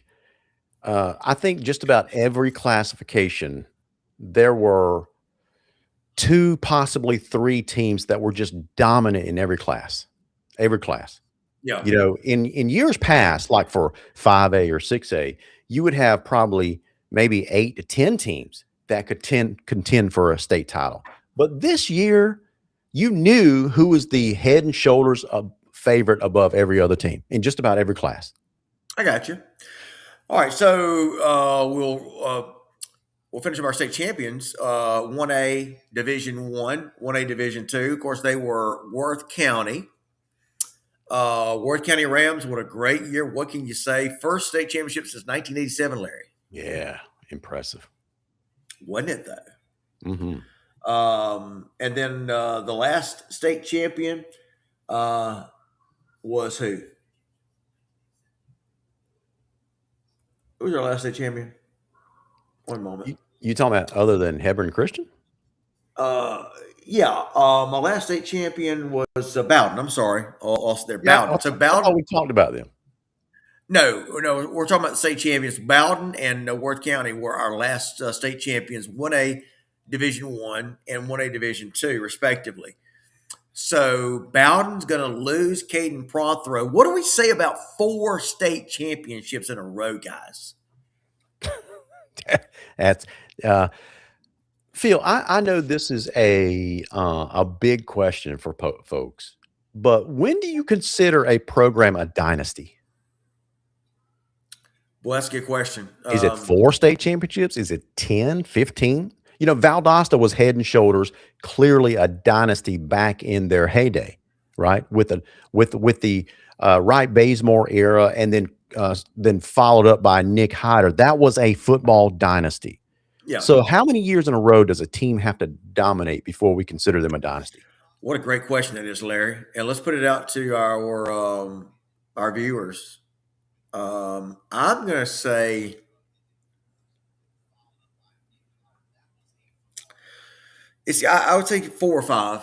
just about every classification, there were 2, possibly 3 teams that were just dominant in every class. Every class. Yeah. In years past, like for 5A or 6A, you would have probably maybe 8 to 10 teams that could contend for a state title. But this year, you knew who was the head and shoulders of favorite above every other team in just about every class. I got you. All right, so we'll finish up our state champions. 1A Division 1A Division 2. Of course, they were Worth County. Worth County Rams, what a great year. What can you say? First state championship since 1987, Larry. Yeah, impressive. Wasn't it, though? Mm-hmm. And then the last state champion was who? Who was our last state champion? One moment. You talking about other than Hebron Christian? Yeah. My last state champion was Bowden. I'm sorry, lost there. Yeah, Bowden. So I Bowden. thought we talked about them. No, we're talking about the state champions. Bowden and Worth County were our last state champions, 1A Division 1 and 1A Division 2, respectively. So Bowden's going to lose Caden Prothro. What do we say about 4 state championships in a row, guys? That's Phil. I know this is a big question for folks, but when do you consider a program a dynasty? Well, that's a good question. Is it 4 state championships? Is it 10, 15? You know, Valdosta was head and shoulders, clearly a dynasty back in their heyday, right? With the Wright Bazemore era, and then followed up by Nick Hyder. That was a football dynasty. Yeah. So how many years in a row does a team have to dominate before we consider them a dynasty? What a great question that is, Larry. And let's put it out to our viewers. I'm going to say I would say 4 or 5.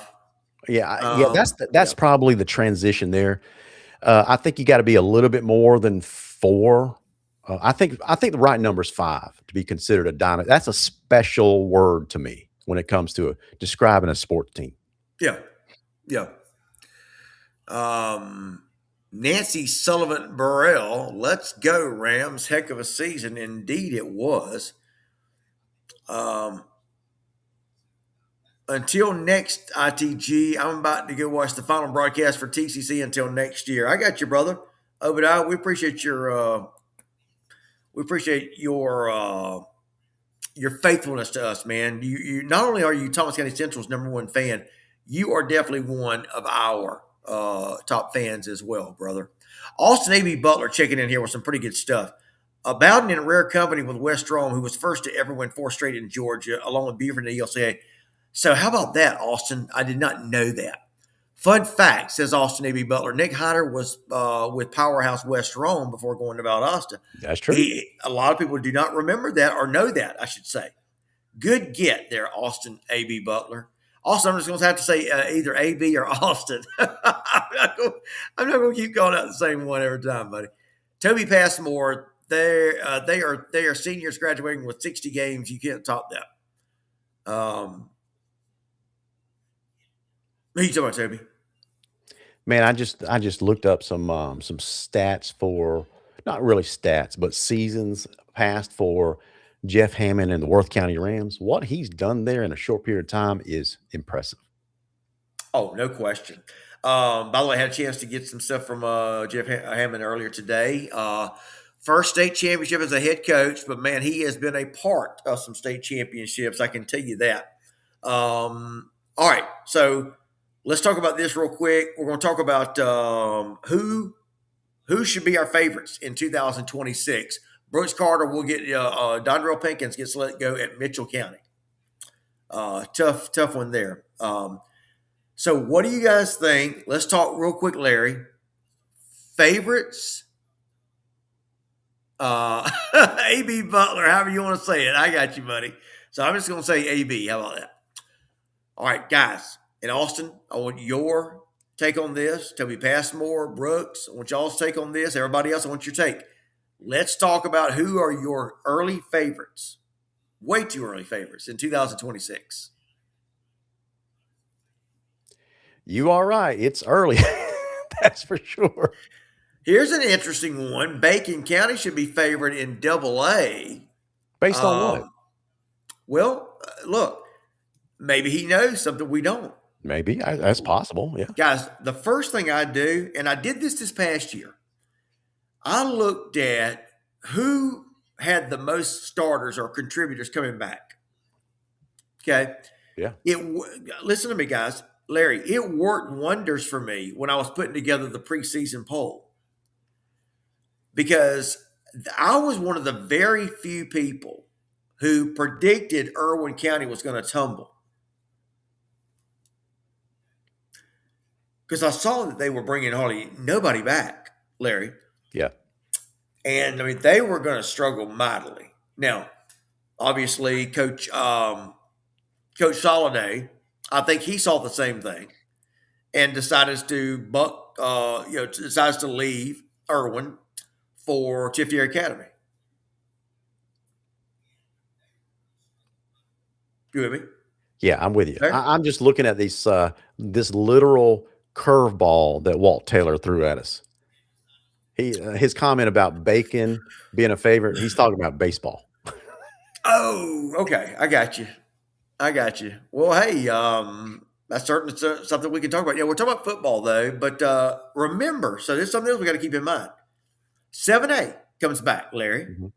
Yeah, that's probably the transition there. I think you got to be a little bit more than 4. I think the right number is 5 to be considered a dynasty. That's a special word to me when it comes to describing a sports team. Yeah. Nancy Sullivan Burrell, let's go Rams! Heck of a season, indeed it was. Until next ITG, I'm about to go watch the final broadcast for TCC until next year. I got you, brother. Obadiah, we appreciate your faithfulness to us, man. You not only are you Thomas County Central's #1 fan, you are definitely one of our top fans as well, brother. Austin A.B. Butler checking in here with some pretty good stuff. Bowden in rare company with Wes Strom, who was first to ever win 4 straight in Georgia, along with Beaver in the ELCA. So how about that, Austin? I did not know that. Fun fact, says Austin A.B. Butler, Nick Hyder was with Powerhouse West Rome before going to Valdosta. That's true. A lot of people do not remember that or know that, I should say. Good get there, Austin A.B. Butler. Austin, I'm just going to have to say either A.B. or Austin. I'm not going to keep calling out the same one every time, buddy. Toby Passmore, they are seniors graduating with 60 games. You can't top that. Who you talking about, Toby? Man, I just looked up some stats for, not really stats, but seasons past for Jeff Hammond and the Worth County Rams. What he's done there in a short period of time is impressive. Oh, no question. By the way, I had a chance to get some stuff from Jeff Hammond earlier today. First state championship as a head coach, but man, he has been a part of some state championships. I can tell you that. All right, so let's talk about this real quick. We're going to talk about who should be our favorites in 2026. Brooks Carter will get Dondrell Pinkins gets let go at Mitchell County. Tough one there. So what do you guys think? Let's talk real quick, Larry. Favorites? A.B. Butler, however you want to say it. I got you, buddy. So I'm just going to say A.B. How about that? All right, guys. In Austin, I want your take on this. Toby Passmore, Brooks, I want y'all's take on this. Everybody else, I want your take. Let's talk about who are your early favorites, way too early favorites in 2026. You are right. It's early. That's for sure. Here's an interesting one. Bacon County should be favored in AA. Based on what? Well, look, maybe he knows something we don't. Maybe that's possible. Yeah. Guys, the first thing I do, and I did this past year, I looked at who had the most starters or contributors coming back. Okay. Yeah. Listen to me, guys. Larry, it worked wonders for me when I was putting together the preseason poll because I was one of the very few people who predicted Irwin County was going to tumble. Because I saw that they were bringing hardly nobody back, Larry. Yeah. And I mean, they were going to struggle mightily. Now, obviously, Coach Soliday, I think he saw the same thing and decided to decides to leave Irwin for Tift Academy. You with me? Yeah, I'm with you. Okay. I'm just looking at this literal curveball that Walt Taylor threw at us. His comment about Bacon being a favorite, he's talking about baseball. Oh, okay. I got you. Well, hey, that's certainly something we can talk about. Yeah, we're talking about football though, but remember, so there's something else we got to keep in mind. 7A comes back, Larry. Mm-hmm.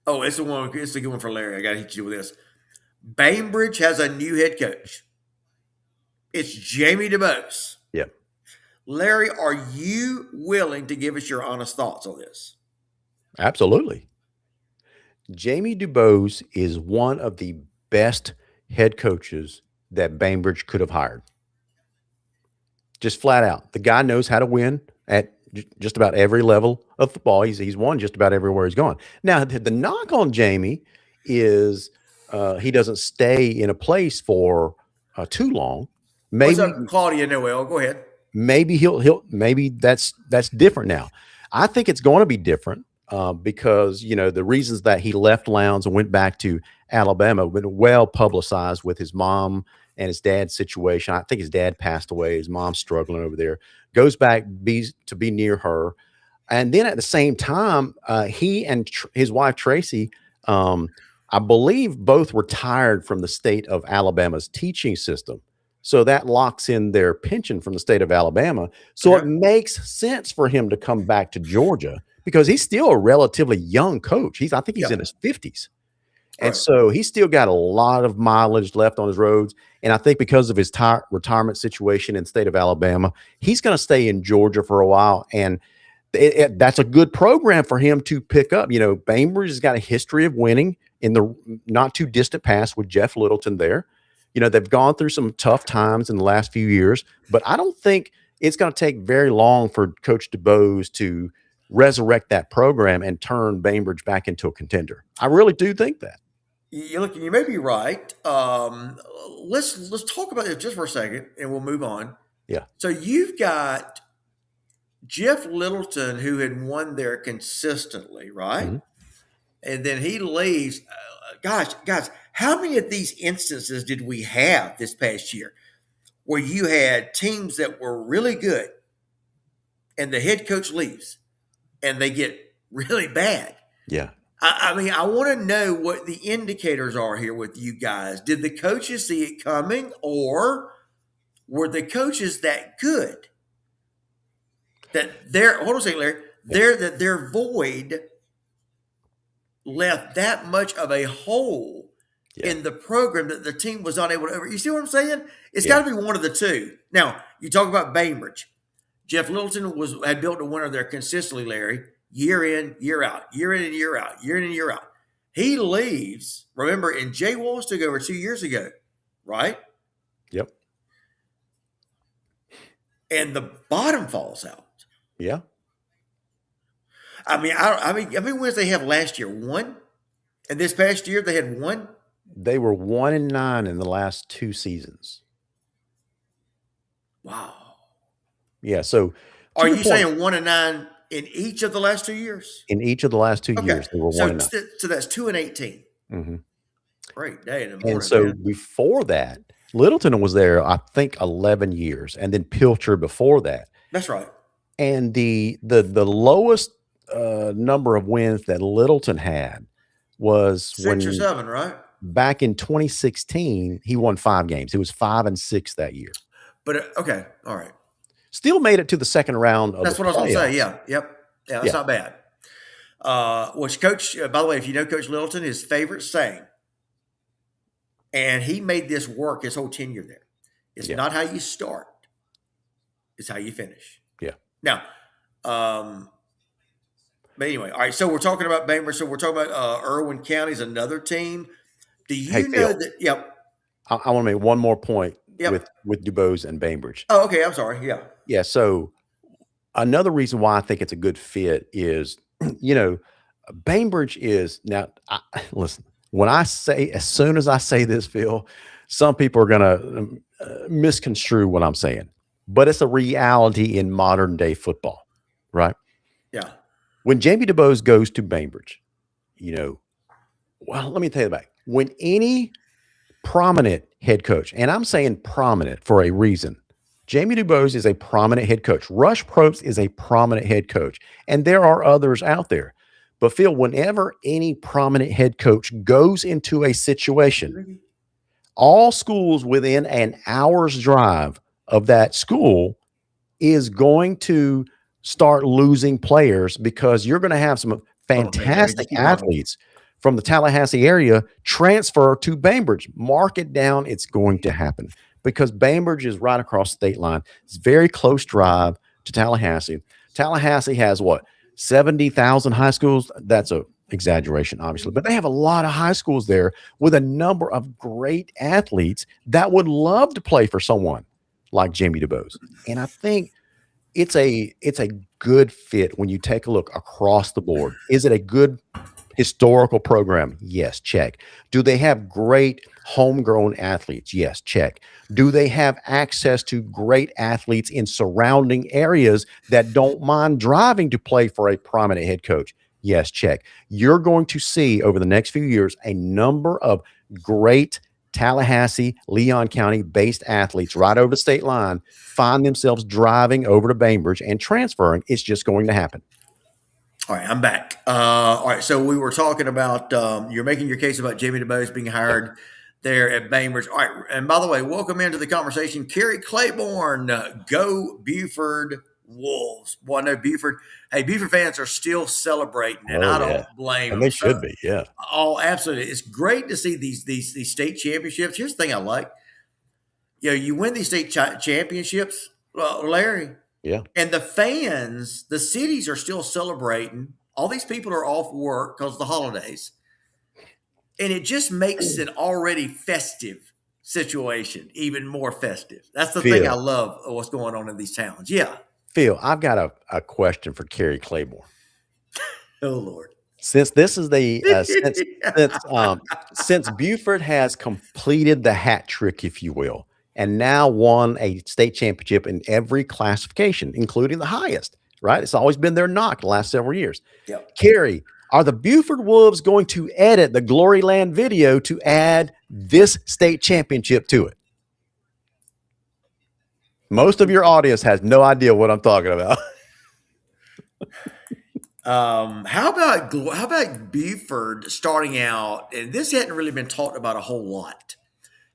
Oh, it's the one. It's a good one for Larry. I got to hit you with this. Bainbridge has a new head coach. It's Jamie DuBose. Yeah. Larry, are you willing to give us your honest thoughts on this? Absolutely. Jamie DuBose is one of the best head coaches that Bainbridge could have hired. Just flat out. The guy knows how to win at just about every level of football. He's won just about everywhere he's gone. Now, the knock on Jamie is he doesn't stay in a place for too long. Maybe What's up, Claudia Noel? Go ahead. Maybe maybe that's different now. I think it's going to be different because the reasons that he left Lowndes and went back to Alabama have been well publicized with his mom and his dad's situation. I think his dad passed away. His mom's struggling over there. Goes back to be near her, and then at the same time, he and his wife Tracy, I believe, both retired from the state of Alabama's teaching system. So that locks in their pension from the state of Alabama. So it makes sense for him to come back to Georgia because he's still a relatively young coach. I think he's in his 50s. And so he's still got a lot of mileage left on his roads. And I think because of his retirement situation in the state of Alabama, he's going to stay in Georgia for a while. And that's a good program for him to pick up. Bainbridge has got a history of winning in the not too distant past with Jeff Littleton there. They've gone through some tough times in the last few years, but I don't think it's going to take very long for Coach DuBose to resurrect that program and turn Bainbridge back into a contender. I really do think that. You may be right. Let's talk about this just for a second, and we'll move on. Yeah. So you've got Jeff Littleton, who had won there consistently, right? Mm-hmm. And then he leaves. Guys, how many of these instances did we have this past year where you had teams that were really good and the head coach leaves and they get really bad? Yeah. I mean, I want to know what the indicators are here with you guys. Did the coaches see it coming, or were the coaches that good that hold on a second, Larry, that their void left that much of a hole in the program that the team was unable to over. You see what I'm saying? It's got to be one of the two. Now, you talk about Bainbridge. Jeff Littleton had built a winner there consistently, Larry, year in, year out, year in and year out, year in and year out. He leaves, remember, and Jay Walls took over 2 years ago, right? Yep. And the bottom falls out. Yeah. I mean, how many wins they have last year? One? And this past year they had one? They were 1-9 in the last 2 seasons. Wow. Yeah. So are you saying 1-9 in each of the last 2 years? In each of the last 2 years, they were 1-9. So that's 2-18. Mm-hmm. Great day in the morning. And so before that, Littleton was there, I think, 11 years, and then Pilcher before that. That's right. And the lowest number of wins that Littleton had was 6 or when 7, right? back in 2016, he won 5 games. He was 5-6 that year. But okay, all right. Still made it to the second round of the That's what I was going to say. playoffs. Yeah, yep, yeah, that's Yeah. not bad. Which Coach, by the way, if you know Coach Littleton, his favorite saying, and he made this work his whole tenure there. It's Yeah. not how you start; it's how you finish. Yeah. Now, but anyway, all right. So we're talking about Bainbridge. So we're talking about Irwin County is another team. Do Hey, you know Phil, that? Yep, I want to make one more point yep. with DuBose and Bainbridge. Oh, okay. I'm sorry. Yeah. Yeah. So another reason why I think it's a good fit is, you know, Bainbridge is now. Listen, when I say, as soon as I say this, Phil, some people are going to misconstrue what I'm saying, but it's a reality in modern day football, right? Yeah. When Jamie DuBose goes to Bainbridge, you know, well, let me tell you back when any prominent head coach, and I'm saying prominent for a reason. Jamie DuBose is a prominent head coach. Rush Probst is a prominent head coach, and there are others out there. But Phil, whenever any prominent head coach goes into a situation, all schools within an hour's drive of that school is going to start losing players because you're going to have some fantastic athletes from the Tallahassee area transfer to Bainbridge. Mark it down. It's going to happen because Bainbridge is right across the state line. It's a very close drive to Tallahassee. Tallahassee has what? 70,000 high schools. That's a exaggeration, obviously, but they have a lot of high schools there with a number of great athletes that would love to play for someone like Jamie DuBose. And I think it's a good fit when you take a look across the board. Is it a good historical program? Yes, check. Do they have great homegrown athletes? Yes, check. Do they have access to great athletes in surrounding areas that don't mind driving to play for a prominent head coach? Yes, check. You're going to see over the next few years a number of great Tallahassee, Leon County based athletes right over the state line find themselves driving over to Bainbridge and transferring. It's just going to happen. All right, I'm back. All right, so we were talking about you're making your case about Jamie DuBose being hired there at Bainbridge. All right, and by the way, welcome into the conversation, Kerry Claiborne. Go Buford Wolves. Boy, I know Buford. Hey, Buford fans are still celebrating, and I don't blame And them. they should be, yeah. Oh, absolutely. It's great to see these state championships. Here's the thing I like. You know, you win these state championships, Larry. Yeah. And the fans, the cities are still celebrating. All these people are off work because of the holidays. And it just makes an already festive situation even more festive. That's the thing I love of what's going on in these towns. Yeah. Phil, I've got a question for Kerry Claiborne. Oh, Lord. Since this is the since Buford has completed the hat trick, if you will, and now won a state championship in every classification, including the highest, right? It's always been their knock the last several years. Yep. Kerry, are the Buford Wolves going to edit the Gloryland video to add this state championship to it? Most of your audience has no idea what I'm talking about. How about Buford starting out? And this hadn't really been talked about a whole lot.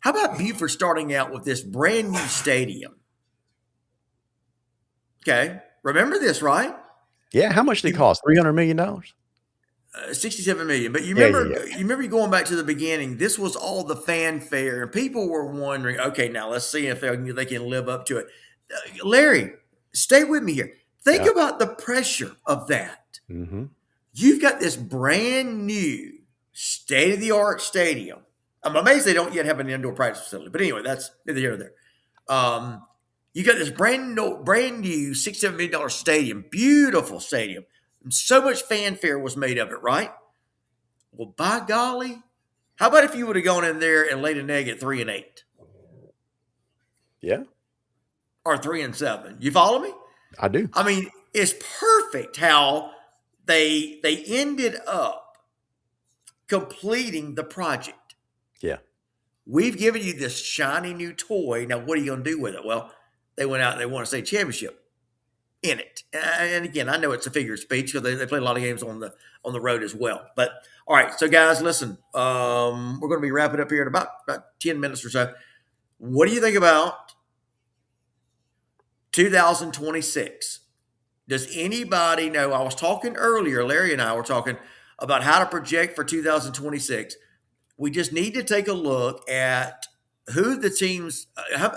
How about Buford starting out with this brand new stadium? Okay, remember this, right? Yeah, how much did it cost? $300 million. 67 million. But you Yeah, remember, you remember going back to the beginning. This was all the fanfare, and people were wondering, okay, now let's see if they can live up to it. Larry, stay with me here. Think about the pressure of that. Mm-hmm. You've got this brand new state of the art stadium. I'm amazed they don't yet have an indoor practice facility. But anyway, that's neither here nor there. You got this brand new $6-7 million stadium, beautiful stadium. And so much fanfare was made of it, right? Well, by golly, how about if you would have gone in there and laid an egg at 3-8? Yeah. Or 3-7. You follow me? I do. I mean, it's perfect how they ended up completing the project. Yeah. We've given you this shiny new toy. Now, what are you going to do with it? Well, they went out and they won a state championship. in it. And again, I know it's a figure of speech because they play a lot of games on the road as well. But all right, so guys, listen, we're going to be wrapping up here in about 10 minutes or so. What do you think about 2026? Does anybody know? I was talking earlier, Larry and I were talking about how to project for 2026. We just need to take a look at who the teams,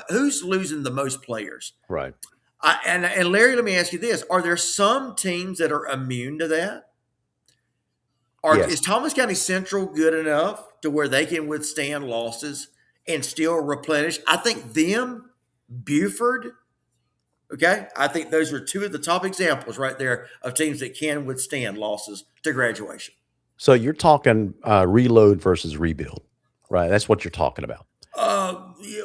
who's losing the most players. Right. And Larry, let me ask you this: are there some teams that are immune to that? Yes. Is Thomas County Central good enough to where they can withstand losses and still replenish? I think them, Buford. Okay, I think those are two of the top examples right there of teams that can withstand losses to graduation. So you're talking reload versus rebuild, right? That's what you're talking about.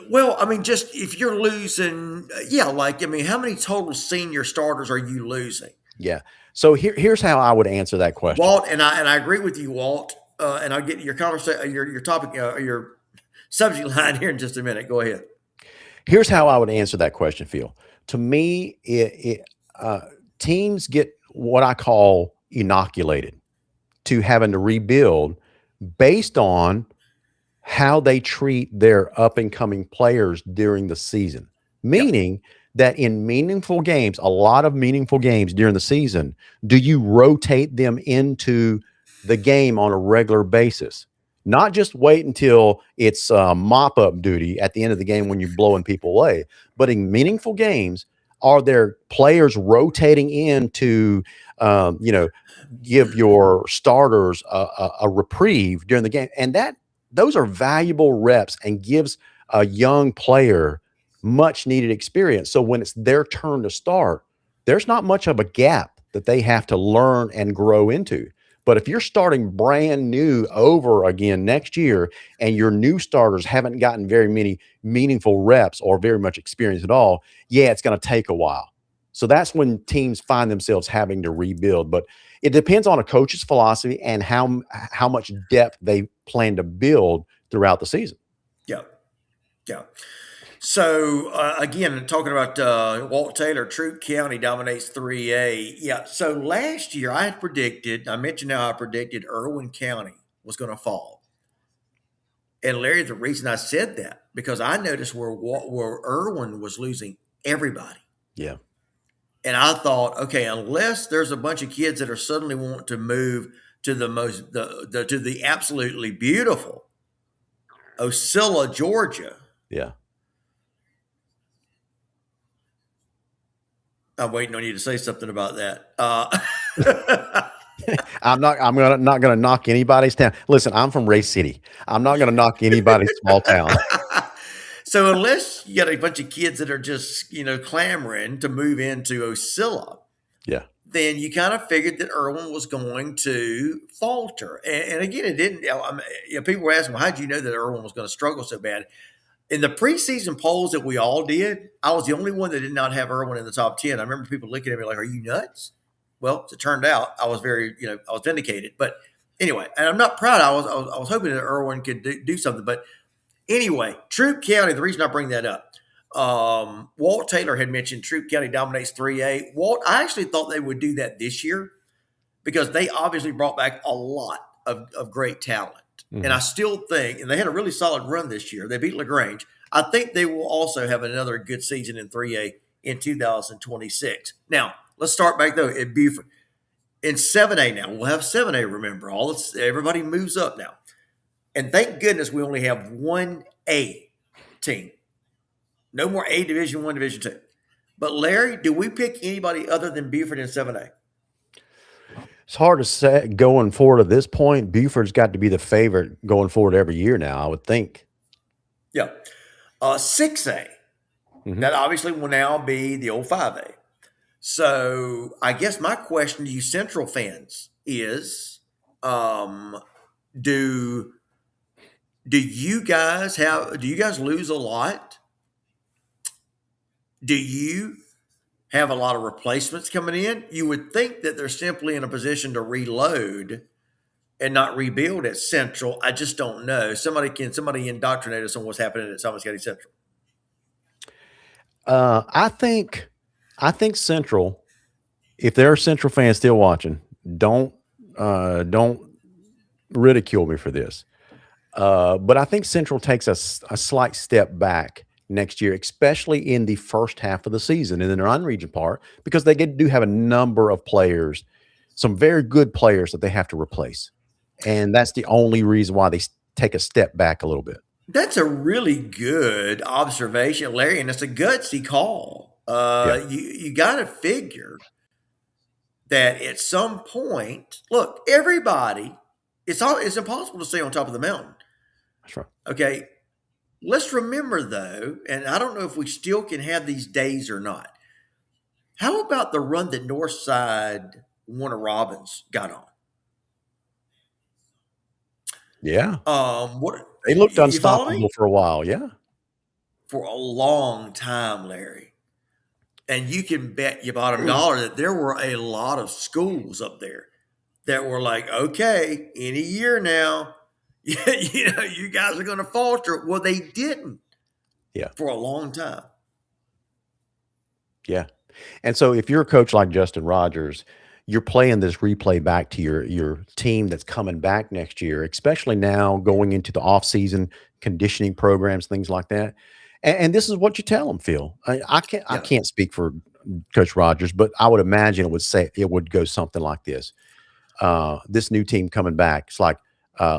Well, I mean, just if you're losing, yeah, like, I mean, how many total senior starters are you losing? Yeah. So here's how I would answer that question. Walt, and I agree with you, Walt. And I'll get your conversation, your topic, your subject line here in just a minute. Go ahead. Here's how I would answer that question, Phil. To me, teams get what I call inoculated to having to rebuild based on how they treat their up and coming players during the season. Meaning that in meaningful games, a lot of meaningful games during the season, do you rotate them into the game on a regular basis? Not just wait until it's mop up duty at the end of the game when you're blowing people away, but in meaningful games, are there players rotating in to, give your starters a reprieve during the game? And those are valuable reps and gives a young player much needed experience. So when it's their turn to start, there's not much of a gap that they have to learn and grow into. But if you're starting brand new over again next year and your new starters haven't gotten very many meaningful reps or very much experience at all, yeah, it's going to take a while. So that's when teams find themselves having to rebuild. But it depends on a coach's philosophy and how much depth they plan to build throughout the season. Yeah. Yeah. So again, talking about Walt Taylor, Troup County dominates 3A. Yeah. So last year I mentioned how I predicted Irwin County was going to fall. And Larry, the reason I said that, because I noticed where Irwin was losing everybody. Yeah. And I thought, okay, unless there's a bunch of kids that are suddenly want to move to to the absolutely beautiful Ocilla, Georgia. Yeah. I'm waiting on you to say something about that. I'm not gonna knock anybody's town. Listen, I'm from Ray City. I'm not gonna knock anybody's small town. So unless you got a bunch of kids that are just, clamoring to move into Ocilla, Yeah. then you kind of figured that Irwin was going to falter. And again, it didn't. People were asking, well, how did you know that Irwin was going to struggle so bad? In the preseason polls that we all did, I was the only one that did not have Irwin in the top 10. I remember people looking at me like, are you nuts? Well, as it turned out, I was I was vindicated. But anyway, and I'm not proud. I was hoping that Irwin could do something. But anyway, Troup County, the reason I bring that up, Walt Taylor had mentioned Troup County dominates 3A. Walt, I actually thought they would do that this year because they obviously brought back a lot of great talent. Mm-hmm. And I still think, and they had a really solid run this year. They beat LaGrange. I think they will also have another good season in 3A in 2026. Now, let's start back though at Buford. In 7A now, we'll have 7A, remember. Everybody moves up now. And thank goodness we only have one A team. No more A Division 1, Division 2. But Larry, do we pick anybody other than Buford in 7A? It's hard to say going forward at this point. Buford's got to be the favorite going forward every year now, I would think. Yeah. 6A, that obviously will now be the old 5A. So I guess my question to you Central fans is, do you guys lose a lot? Do you have a lot of replacements coming in? You would think that they're simply in a position to reload and not rebuild at Central. I just don't know. Somebody indoctrinate us on what's happening at Thomas County Central. I think Central if there are Central fans still watching, don't don't ridicule me for this. But I think Central takes a slight step back next year, especially in the first half of the season in the non-region part, because do have a number of players, some very good players that they have to replace, and that's the only reason why they take a step back a little bit. That's a really good observation, Larry, and it's a gutsy call. Yeah, You got to figure that at some point, look, everybody, it's impossible to stay on top of the mountain. that's right. Okay, let's remember though, and I don't know if we still can have these days or not. How about the run that Northside Warner Robins got on? Yeah, What they looked you follow unstoppable me? for a while. Yeah, For a long time, Larry. And you can bet your bottom dollar that there were a lot of schools up there that were like, okay, any year now, you guys are going to falter. Well, they didn't yeah, for a long time. yeah. And so if you're a coach like Justin Rogers, you're playing this replay back to your team that's coming back next year, especially now going into the off-season conditioning programs, things like that. And this is what you tell them, Phil. I Yeah. can't speak for Coach Rogers, but I would imagine it would go something like this. This new team coming back, it's like,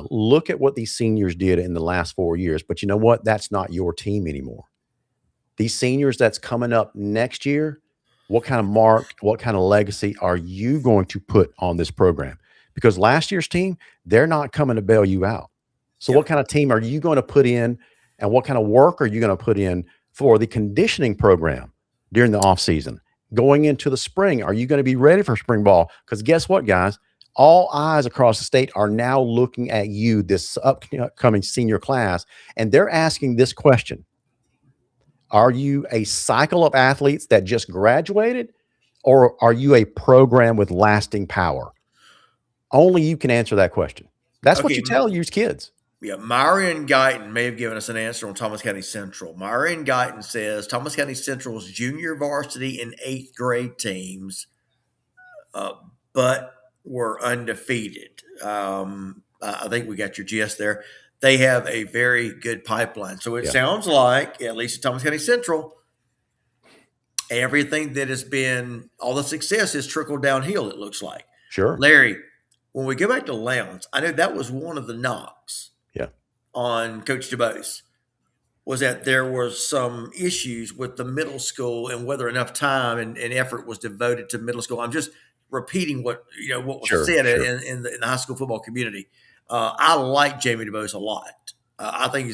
look at what these seniors did in the last 4 years, but you know what? That's not your team anymore. These seniors that's coming up next year, what kind of mark, what kind of legacy are you going to put on this program? Because last year's team, they're not coming to bail you out. So, what Yep. kind of team are you going to put in, and what kind of work are you going to put in for the conditioning program during the offseason? Going into the spring, are you going to be ready for spring ball? Because guess what, guys? All eyes across the state are now looking at you, this upcoming senior class, and they're asking this question: are you a cycle of athletes that just graduated, or are you a program with lasting power? Only you can answer that question. That's what Okay. you tell your kids. Yeah. Marion Guyton may have given us an answer on Thomas County Central. Marion Guyton says Thomas County Central's junior varsity and eighth grade teams, uh, but were undefeated. I think we got your gist there. They have a very good pipeline. So it Yeah, sounds like, at least at Thomas County Central, everything that has been, all the success has trickled downhill, it looks like. sure. Larry, when we go back to Lowndes, I know that was one of the knocks Yeah, on Coach DeBose was that there was some issues with the middle school and whether enough time and effort was devoted to middle school. I'm just repeating what was sure, said sure. in the high school football community. I like Jamie DeBose a lot. I think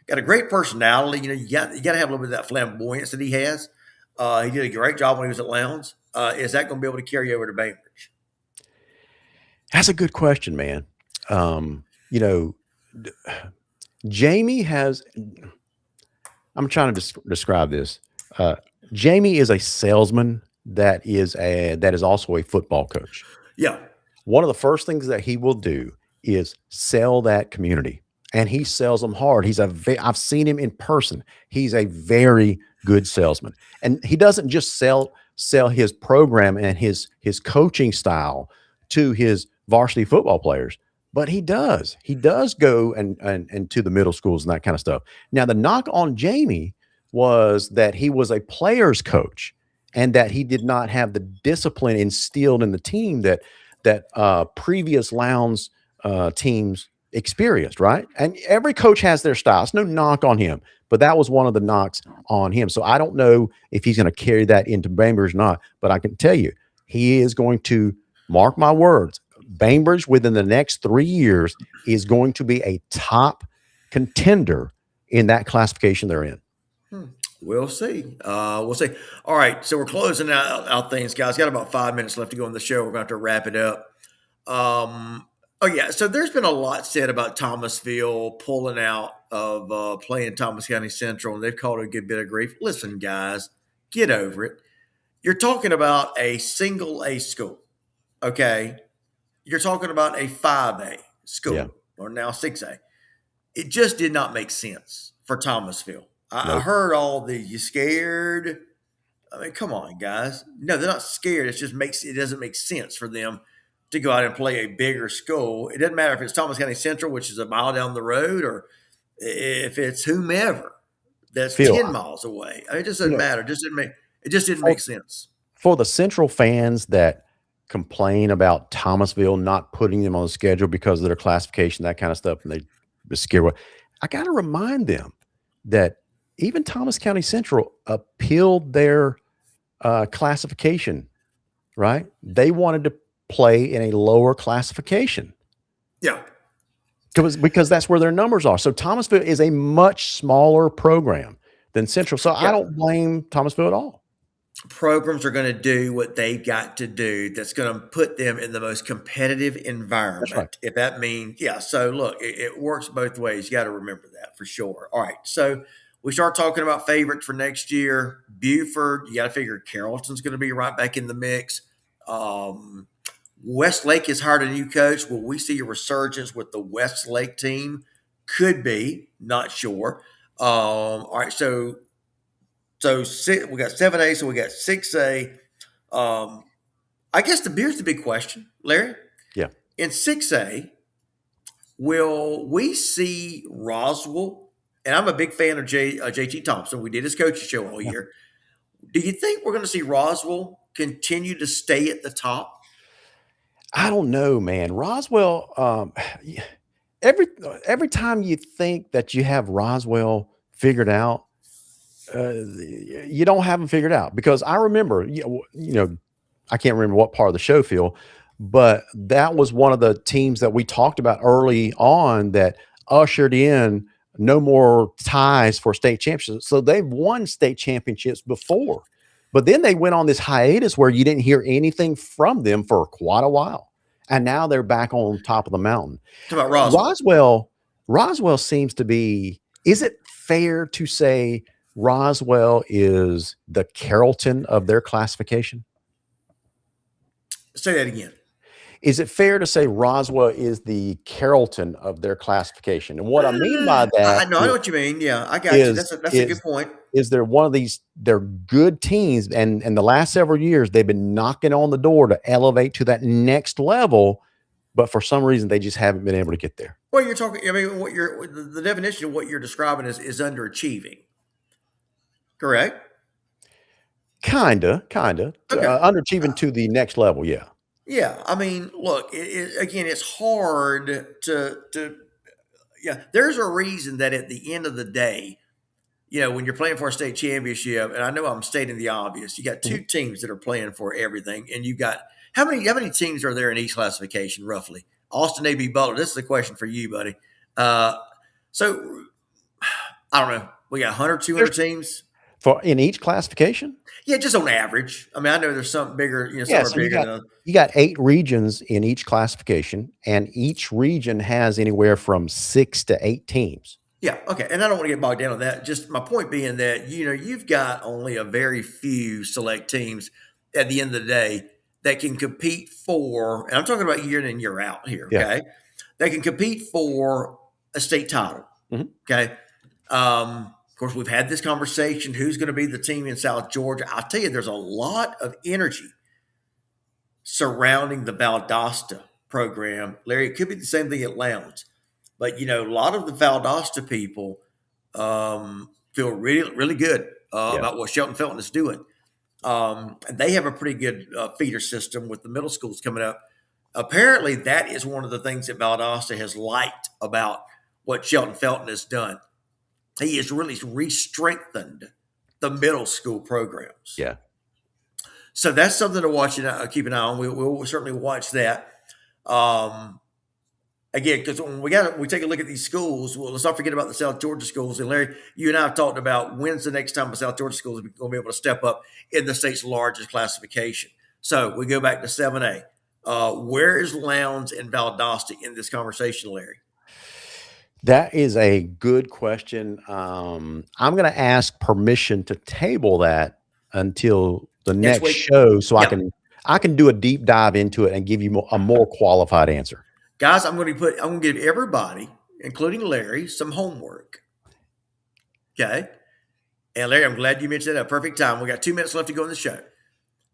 got a great personality. You got to have a little bit of that flamboyance that he has. He did a great job when he was at Lowndes. Is that going to be able to carry over to Bainbridge? That's a good question, man. You know, Jamie has. I'm trying to describe this. Uh, Jamie is a salesman that is also a football coach. Yeah. One of the first things that he will do is sell that community, and he sells them hard. I've seen him in person. He's a very good salesman, and he doesn't just sell his program and his coaching style to his varsity football players, but he does go and to the middle schools and that kind of stuff. Now, the knock on Jamie was that he was a player's coach and that he did not have the discipline instilled in the team that previous Lowndes teams experienced, right? And every coach has their style. It's no knock on him, but that was one of the knocks on him. So I don't know if he's going to carry that into Bainbridge or not, but I can tell you he is going to, mark my words, Bainbridge within the next 3 years is going to be a top contender in that classification they're in. Hmm. We'll see. We'll see. All right. So we're closing out things, guys. Got about 5 minutes left to go on the show. We're going to have to wrap it up. Oh, yeah. So there's been a lot said about Thomasville pulling out of playing Thomas County Central, and they've called it a good bit of grief. Listen, guys, get over it. You're talking about a single A school, okay? You're talking about a 5A Yeah. school, or now 6A. It just did not make sense for Thomasville. I Nope. heard all the you scared. I mean, come on, guys. No, they're not scared. It doesn't make sense for them to go out and play a bigger school. It doesn't matter if it's Thomas County Central, which is a mile down the road, or if it's whomever that's Phil, 10 miles away. I mean, it just you doesn't know, matter. It just didn't for make sense. for the Central fans that complain about Thomasville not putting them on the schedule because of their classification, that kind of stuff, and they be scared. I got to remind them that even Thomas County Central appealed their classification. Right? They wanted to play in a lower classification Yeah. because that's where their numbers are. So Thomasville is a much smaller program than Central. So I Yeah. don't blame Thomasville at all. Programs are going to do what they've got to do that's going to put them in the most competitive That's right. environment. If that means, yeah. So look, it works both ways. You got to remember that for sure. All right. So we start talking about favorites for next year. Buford, you got to figure Carrollton's going to be right back in the mix. Um, Westlake has hired a new coach. Will we see a resurgence with the Westlake team? Could be, not sure. All right. We got 7A, so we got 6A. I guess here's the big question, Larry. Yeah. In 6A, will we see Roswell? And I'm a big fan of JT Thompson. We did his coaching show all Yeah. year. Do you think we're going to see Roswell continue to stay at the top? I don't know, man. Roswell, every every time you think that you have Roswell figured out, you don't have them figured out because I remember, I can't remember what part of the show, Phil, but that was one of the teams that we talked about early on that ushered in no more ties for state championships. So they've won state championships before, but then they went on this hiatus where you didn't hear anything from them for quite a while. And now they're back on top of the mountain. Talk about Roswell. Roswell seems to be, is it fair to say Roswell is the Carrollton of their classification? Say that again. Is it fair to say Roswell is the Carrollton of their classification? And what I mean by that I know what you mean. Yeah, I got you. is That's a good point. is they're one of these, they're good teams, and the last several years they've been knocking on the door to elevate to that next level, but for some reason they just haven't been able to get there. Well, you're talking. I mean, the definition of what you're describing is underachieving. Correct. Kinda, Okay. underachieving to the next level. Yeah, Yeah. I mean, look. Again, it's hard to. Yeah. There's a reason that at the end of the day, when you're playing for a state championship, and I know I'm stating the obvious, you got two Mhm. teams that are playing for everything, and you got how many teams are there in each classification roughly? Austin A.B. Butler. This is a question for you, buddy. So I don't know. We got 100, 200 teams. For in each classification. Yeah, just on average. I mean, I know there's some bigger, some Yeah, are so bigger than others. you got 8 regions in each classification, and each region has anywhere from 6 to 8 teams. Yeah, okay. And I don't want to get bogged down on that. Just my point being that, you've got only a very few select teams at the end of the day that can compete for, and I'm talking about year in and year out here, Yeah. okay? They can compete for a state title, Mhm. okay? Of course, we've had this conversation. Who's going to be the team in South Georgia? I'll tell you, there's a lot of energy surrounding the Valdosta program. Larry, it could be the same thing at Lowndes. But, a lot of the Valdosta people feel really, really good Yeah. about what Shelton Felton is doing. And they have a pretty good feeder system with the middle schools coming up. Apparently, that is one of the things that Valdosta has liked about what Shelton Felton has done. He has really re-strengthened the middle school programs. Yeah. So that's something to watch and keep an eye on. We'll certainly watch that. Again, because when we take a look at these schools, well, let's not forget about the South Georgia schools. And Larry, you and I have talked about when's the next time the South Georgia schools are going to be able to step up in the state's largest classification. So we go back to 7A. Where is Lowndes and Valdosta in this conversation, Larry? That is a good question. I'm going to ask permission to table that until the Next next week? show, so Yeah. I can do a deep dive into it and give you a more qualified answer. Guys, I'm going to give everybody, including Larry, some homework. Okay. And Larry, I'm glad you mentioned that. A perfect time. We got 2 minutes left to go in the show.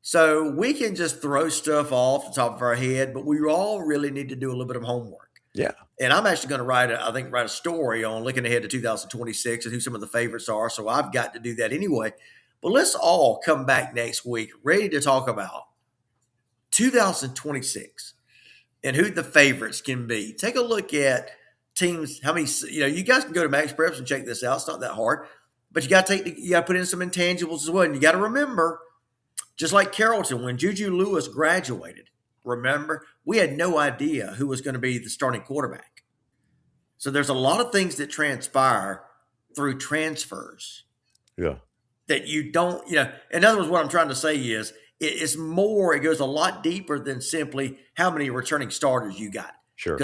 So we can just throw stuff off the top of our head, but we all really need to do a little bit of homework. Yeah. And I'm actually going to write a story on looking ahead to 2026 and who some of the favorites are. So I've got to do that anyway. But let's all come back next week ready to talk about 2026 and who the favorites can be. Take a look at teams. How many? You guys can go to Max Preps and check this out. It's not that hard, but you got to put in some intangibles as well. And you got to remember, just like Carrollton, when Juju Lewis graduated, remember, we had no idea who was going to be the starting quarterback. So there's a lot of things that transpire through transfers. Yeah. That you don't, in other words, what I'm trying to say is it's more, it goes a lot deeper than simply how many returning starters you got. Sure.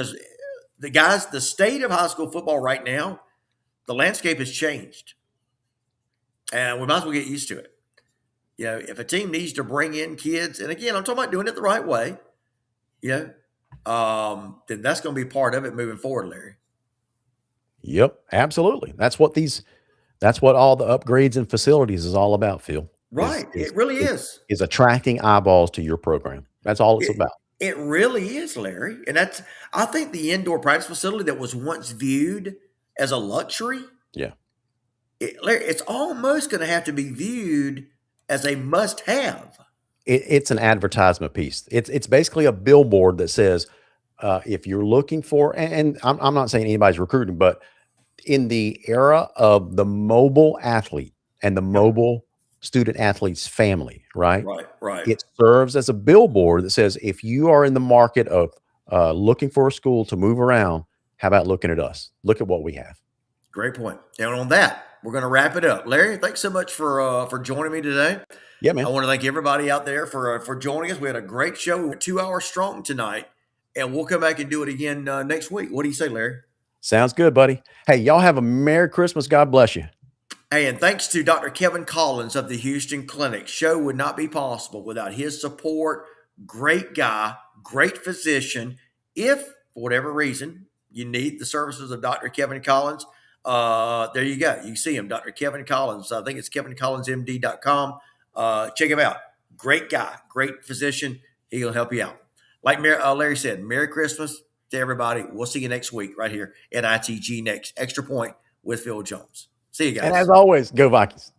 Because the state of high school football right now, the landscape has changed. And we might as well get used to it. If a team needs to bring in kids, and again, I'm talking about doing it the right way, then that's going to be part of it moving forward, Larry. Yep, absolutely. That's what all the upgrades and facilities is all about, Phil. Right. It really is. Is attracting eyeballs to your program. That's all it's about. It really is, Larry. And I think the indoor practice facility that was once viewed as a luxury. Yeah. Larry, it's almost going to have to be viewed as a must-have. It's an advertisement piece. It's basically a billboard that says, if you're looking for, and I'm not saying anybody's recruiting, but in the era of the mobile athlete and the mobile student athlete's family, right? Right. It serves as a billboard that says, if you are in the market of looking for a school to move around, how about looking at us? Look at what we have. Great point. And on that, we're going to wrap it up. Larry, thanks so much for joining me today. Yeah, man. I want to thank everybody out there for joining us. We had a great show. We went 2 hours strong tonight, and we'll come back and do it again next week. What do you say, Larry? Sounds good, buddy. Hey, y'all have a Merry Christmas. God bless you. Hey, and thanks to Dr. Kevin Collins of the Houston Clinic. Show would not be possible without his support. Great guy, great physician. If, for whatever reason, you need the services of Dr. Kevin Collins, there you go. You see him, Dr. Kevin Collins. I think it's kevincollinsmd.com. Check him out. Great guy, great physician. He'll help you out. Like Larry said, Merry Christmas to everybody. We'll see you next week right here at ITG Next. Extra Point with Phil Jones. See you guys. And as always, go Vikings.